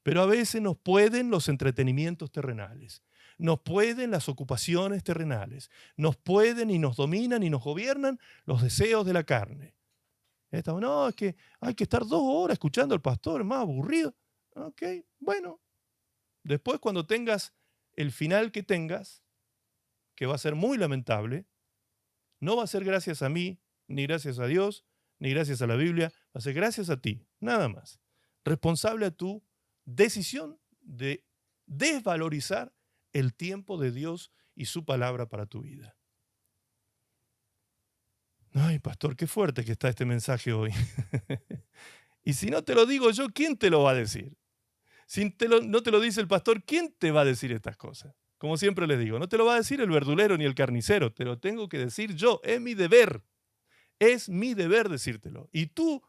Pero a veces nos pueden los entretenimientos terrenales, nos pueden las ocupaciones terrenales, nos pueden y nos dominan y nos gobiernan los deseos de la carne. No, es que hay que estar 2 horas escuchando al pastor, es más aburrido. Ok, bueno. Después cuando tengas el final que tengas, que va a ser muy lamentable, no va a ser gracias a mí, ni gracias a Dios, ni gracias a la Biblia, va a ser gracias a ti, nada más. Responsable a tu decisión de desvalorizar el tiempo de Dios y su palabra para tu vida. Ay, pastor, qué fuerte que está este mensaje hoy. Y si no te lo digo yo, ¿quién te lo va a decir? Si no te lo dice el pastor, ¿quién te va a decir estas cosas? Como siempre les digo, no te lo va a decir el verdulero ni el carnicero, te lo tengo que decir yo, es mi deber. Es mi deber decírtelo. Y tu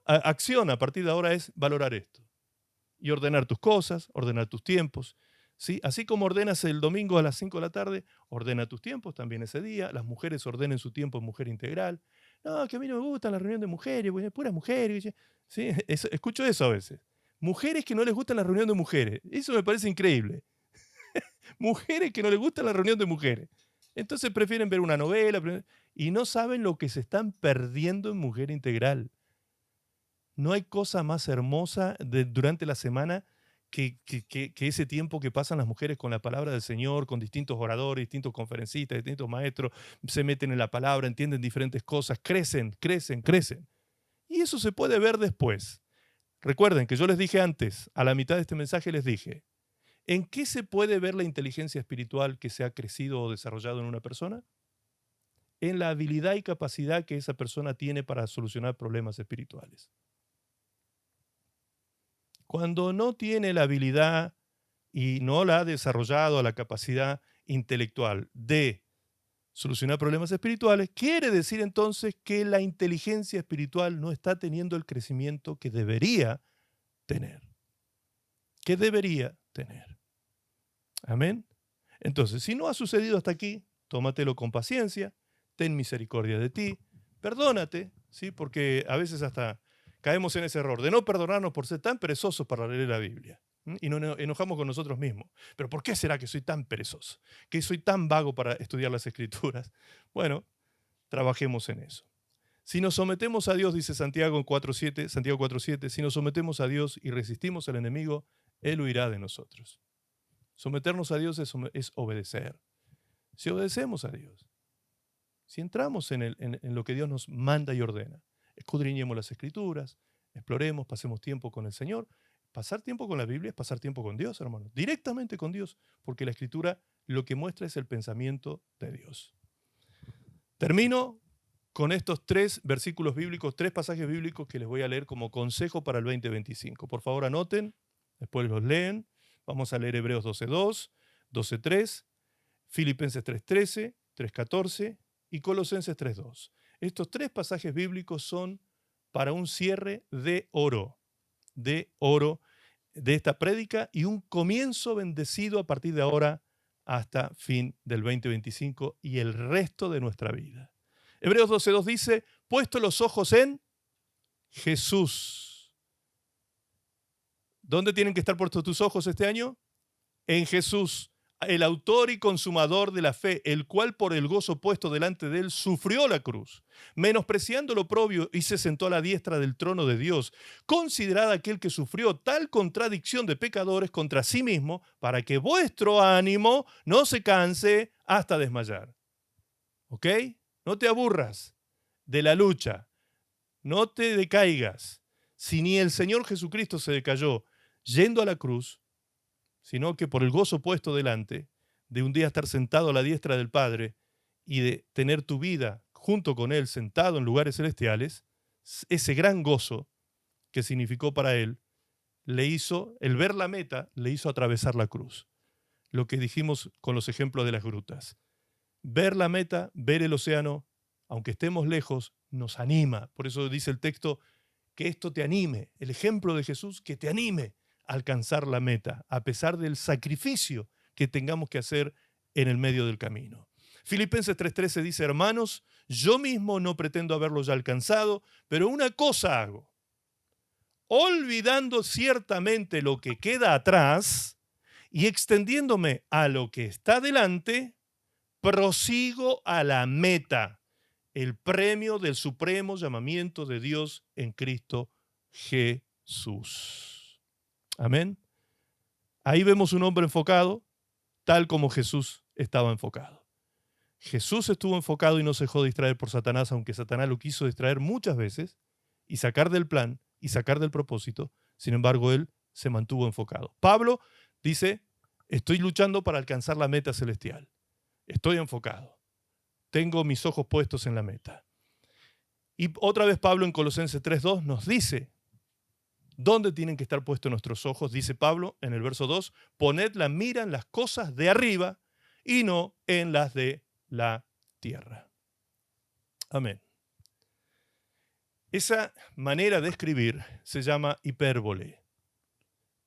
acción a partir de ahora es valorar esto. Y ordenar tus cosas, ordenar tus tiempos. ¿Sí? Así como ordenas el domingo a las 5 de la tarde, ordena tus tiempos también ese día. Las mujeres ordenen su tiempo en mujer integral. No, que a mí no me gusta la reunión de mujeres, puras mujeres. ¿Sí? Escucho eso a veces. Mujeres que no les gusta la reunión de mujeres. Eso me parece increíble. Mujeres que no les gusta la reunión de mujeres. Entonces prefieren ver una novela y no saben lo que se están perdiendo en Mujer Integral. No hay cosa más hermosa durante la semana que ese tiempo que pasan las mujeres con la palabra del Señor, con distintos oradores, distintos conferencistas, distintos maestros, se meten en la palabra, entienden diferentes cosas, crecen. Y eso se puede ver después. Recuerden que yo les dije antes, a la mitad de este mensaje les dije, ¿en qué se puede ver la inteligencia espiritual que se ha crecido o desarrollado en una persona? En la habilidad y capacidad que esa persona tiene para solucionar problemas espirituales. Cuando no tiene la habilidad y no la ha desarrollado a la capacidad intelectual de solucionar problemas espirituales, quiere decir entonces que la inteligencia espiritual no está teniendo el crecimiento que debería tener. Que debería tener. Amén. Entonces, si no ha sucedido hasta aquí, tómatelo con paciencia, ten misericordia de ti, perdónate, ¿sí? Porque a veces hasta caemos en ese error de no perdonarnos por ser tan perezosos para leer la Biblia. Y nos enojamos con nosotros mismos. ¿Pero por qué será que soy tan perezoso? ¿Que soy tan vago para estudiar las Escrituras? Bueno, trabajemos en eso. Si nos sometemos a Dios, dice Santiago 4:7, si nos sometemos a Dios y resistimos al enemigo, Él huirá de nosotros. Someternos a Dios es obedecer. Si obedecemos a Dios, si entramos en lo que Dios nos manda y ordena, escudriñemos las Escrituras, exploremos, pasemos tiempo con el Señor. Pasar tiempo con la Biblia es pasar tiempo con Dios, hermanos, directamente con Dios, porque la Escritura lo que muestra es el pensamiento de Dios. Termino con estos 3 versículos bíblicos, 3 pasajes bíblicos que les voy a leer como consejo para el 2025. Por favor, anoten, después los leen. Vamos a leer Hebreos 12:2, 12:3, Filipenses 3:13, 3:14 y Colosenses 3:2. Estos 3 pasajes bíblicos son para un cierre de oro de esta prédica y un comienzo bendecido a partir de ahora hasta fin del 2025 y el resto de nuestra vida. Hebreos 12:2 dice, puesto los ojos en Jesús. ¿Dónde tienen que estar puestos tus ojos este año? En Jesús, el autor y consumador de la fe, el cual por el gozo puesto delante de él sufrió la cruz, menospreciando lo oprobio y se sentó a la diestra del trono de Dios. Considerad aquel que sufrió tal contradicción de pecadores contra sí mismo, para que vuestro ánimo no se canse hasta desmayar. ¿Ok? No te aburras de la lucha, no te decaigas. Si ni el Señor Jesucristo se decayó yendo a la cruz, sino que por el gozo puesto delante, de un día estar sentado a la diestra del Padre y de tener tu vida junto con Él sentado en lugares celestiales, ese gran gozo que significó para Él, el ver la meta, le hizo atravesar la cruz. Lo que dijimos con los ejemplos de las grutas. Ver la meta, ver el océano, aunque estemos lejos, nos anima. Por eso dice el texto, que esto te anime, el ejemplo de Jesús, que te anime a alcanzar la meta, a pesar del sacrificio que tengamos que hacer en el medio del camino. Filipenses 3:13 dice, hermanos, yo mismo no pretendo haberlo ya alcanzado, pero una cosa hago, olvidando ciertamente lo que queda atrás y extendiéndome a lo que está delante, prosigo a la meta, el premio del supremo llamamiento de Dios en Cristo Jesús. Amén. Ahí vemos un hombre enfocado, tal como Jesús estaba enfocado. Jesús estuvo enfocado y no se dejó distraer por Satanás, aunque Satanás lo quiso distraer muchas veces y sacar del plan y sacar del propósito. Sin embargo, él se mantuvo enfocado. Pablo dice, estoy luchando para alcanzar la meta celestial. Estoy enfocado. Tengo mis ojos puestos en la meta. Y otra vez Pablo en Colosenses 3:2 nos dice, ¿dónde tienen que estar puestos nuestros ojos? Dice Pablo en el verso 2, poned la mira en las cosas de arriba y no en las de la tierra. Amén. Esa manera de escribir se llama hipérbole.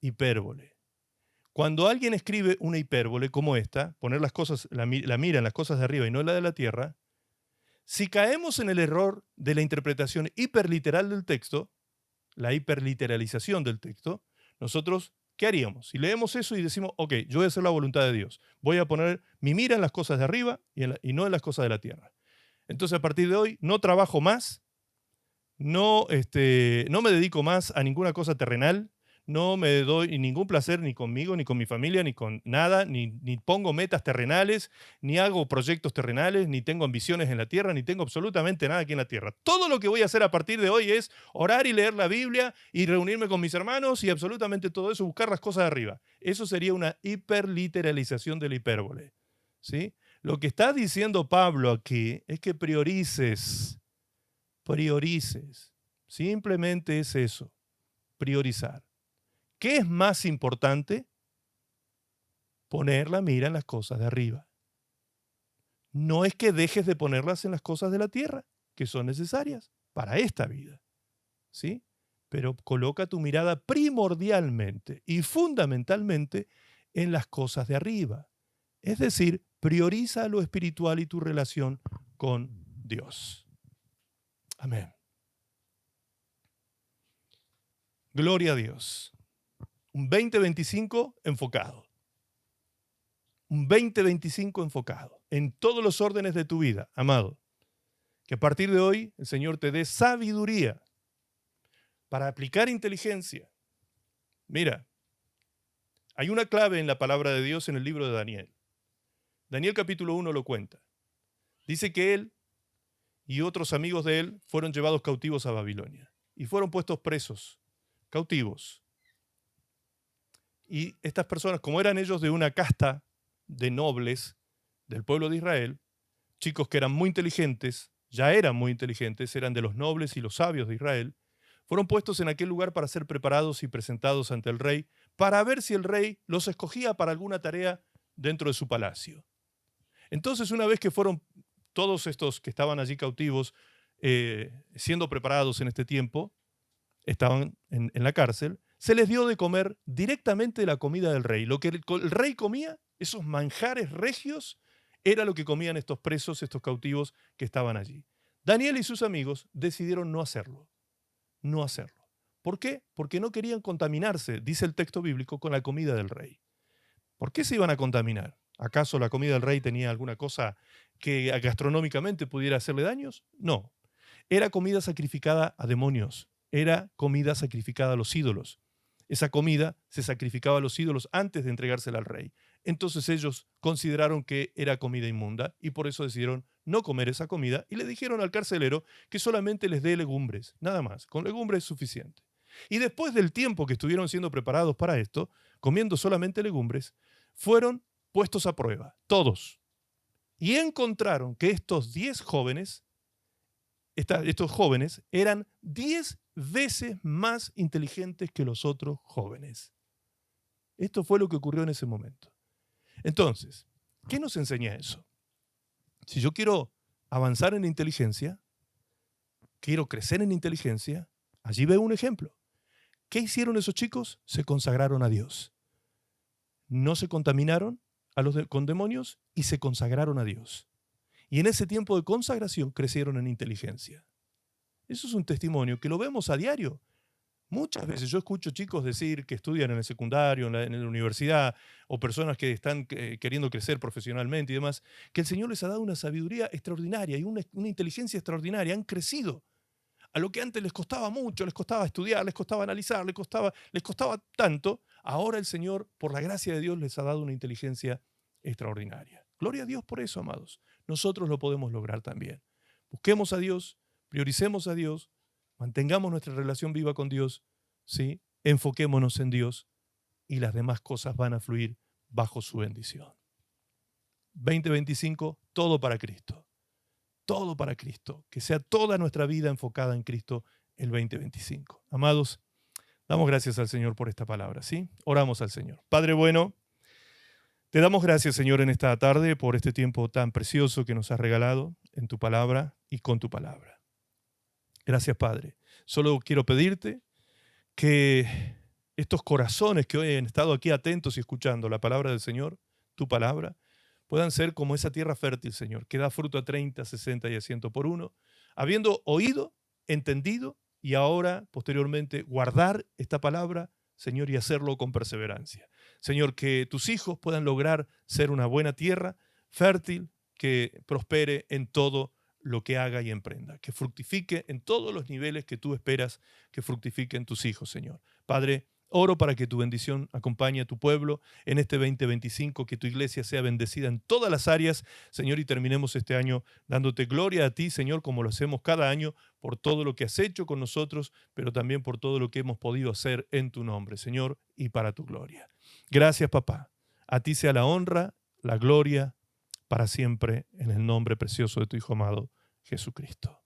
Hipérbole. Cuando alguien escribe una hipérbole como esta, poner las cosas, la mira en las cosas de arriba y no en la de la tierra, si caemos en el error de la interpretación hiperliteral del texto, la hiperliteralización del texto, nosotros, ¿qué haríamos? Si leemos eso y decimos, ok, yo voy a hacer la voluntad de Dios, voy a poner mi mira en las cosas de arriba y no en las cosas de la tierra. Entonces, a partir de hoy, no trabajo más, no me dedico más a ninguna cosa terrenal, no me doy ningún placer ni conmigo, ni con mi familia, ni con nada, ni pongo metas terrenales, ni hago proyectos terrenales, ni tengo ambiciones en la tierra, ni tengo absolutamente nada aquí en la tierra. Todo lo que voy a hacer a partir de hoy es orar y leer la Biblia y reunirme con mis hermanos y absolutamente todo eso, buscar las cosas de arriba. Eso sería una hiperliteralización de la hipérbole, ¿sí? Lo que está diciendo Pablo aquí es que priorices. Simplemente es eso, priorizar. ¿Qué es más importante? Poner la mira en las cosas de arriba. no es que dejes de ponerlas en las cosas de la tierra, que son necesarias para esta vida, ¿sí? Pero coloca tu mirada primordialmente y fundamentalmente en las cosas de arriba. Es decir, prioriza lo espiritual y tu relación con Dios. Amén. Gloria a Dios. Un 2025 enfocado. Un 2025 enfocado en todos los órdenes de tu vida, amado. Que a partir de hoy el Señor te dé sabiduría para aplicar inteligencia. Mira, hay una clave en la palabra de Dios en el libro de Daniel. Daniel capítulo 1 lo cuenta. Dice que él y otros amigos de él fueron llevados cautivos a Babilonia y fueron puestos presos, cautivos. Y estas personas, como eran ellos de una casta de nobles del pueblo de Israel, chicos que eran muy inteligentes, ya eran muy inteligentes, eran de los nobles y los sabios de Israel, fueron puestos en aquel lugar para ser preparados y presentados ante el rey, para ver si el rey los escogía para alguna tarea dentro de su palacio. Entonces, una vez que fueron todos estos que estaban allí cautivos, siendo preparados en este tiempo, estaban en la cárcel, se les dio de comer directamente la comida del rey. Lo que el rey comía, esos manjares regios, era lo que comían estos presos, estos cautivos que estaban allí. Daniel y sus amigos decidieron no hacerlo. No hacerlo. ¿Por qué? Porque no querían contaminarse, dice el texto bíblico, con la comida del rey. ¿Por qué se iban a contaminar? ¿Acaso la comida del rey tenía alguna cosa que gastronómicamente pudiera hacerle daños? No. Era comida sacrificada a demonios. Era comida sacrificada a los ídolos. Esa comida se sacrificaba a los ídolos antes de entregársela al rey. Entonces ellos consideraron que era comida inmunda y por eso decidieron no comer esa comida y le dijeron al carcelero que solamente les dé legumbres, nada más, con legumbres es suficiente. Y después del tiempo que estuvieron siendo preparados para esto, comiendo solamente legumbres, fueron puestos a prueba, todos. Y encontraron que estos 10 jóvenes, estos jóvenes eran 10 veces más inteligentes que los otros jóvenes. Esto fue lo que ocurrió en ese momento. Entonces, ¿qué nos enseña eso? Si yo quiero avanzar en inteligencia, quiero crecer en inteligencia, allí veo un ejemplo. ¿Qué hicieron esos chicos? Se consagraron a Dios. No se contaminaron con demonios y se consagraron a Dios. Y en ese tiempo de consagración crecieron en inteligencia. Eso es un testimonio que lo vemos a diario. Muchas veces yo escucho chicos decir que estudian en el secundario, en la universidad, o personas que están queriendo crecer profesionalmente y demás, que el Señor les ha dado una sabiduría extraordinaria y una inteligencia extraordinaria. Han crecido. A lo que antes les costaba mucho, les costaba estudiar, les costaba analizar, les costaba tanto, ahora el Señor, por la gracia de Dios, les ha dado una inteligencia extraordinaria. Gloria a Dios por eso, amados. Nosotros lo podemos lograr también. Busquemos a Dios, prioricemos a Dios, mantengamos nuestra relación viva con Dios, ¿sí? Enfoquémonos en Dios y las demás cosas van a fluir bajo su bendición. 2025, todo para Cristo. Todo para Cristo. Que sea toda nuestra vida enfocada en Cristo el 2025. Amados, damos gracias al Señor por esta palabra, ¿sí? Oramos al Señor. Padre bueno, te damos gracias, Señor, en esta tarde por este tiempo tan precioso que nos has regalado en tu palabra y con tu palabra. Gracias, Padre. Solo quiero pedirte que estos corazones que hoy han estado aquí atentos y escuchando la palabra del Señor, tu palabra, puedan ser como esa tierra fértil, Señor, que da fruto a 30, 60 y a 100 por uno, habiendo oído, entendido y ahora, posteriormente, guardar esta palabra, Señor, y hacerlo con perseverancia. Señor, que tus hijos puedan lograr ser una buena tierra fértil, que prospere en todo lo que haga y emprenda, que fructifique en todos los niveles que tú esperas que fructifiquen tus hijos, Señor. Padre, oro para que tu bendición acompañe a tu pueblo en este 2025, que tu iglesia sea bendecida en todas las áreas, Señor, y terminemos este año dándote gloria a ti, Señor, como lo hacemos cada año, por todo lo que has hecho con nosotros, pero también por todo lo que hemos podido hacer en tu nombre, Señor, y para tu gloria. Gracias, papá. A ti sea la honra, la gloria, para siempre, en el nombre precioso de tu Hijo amado, Jesucristo.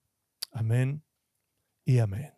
Amén y amén.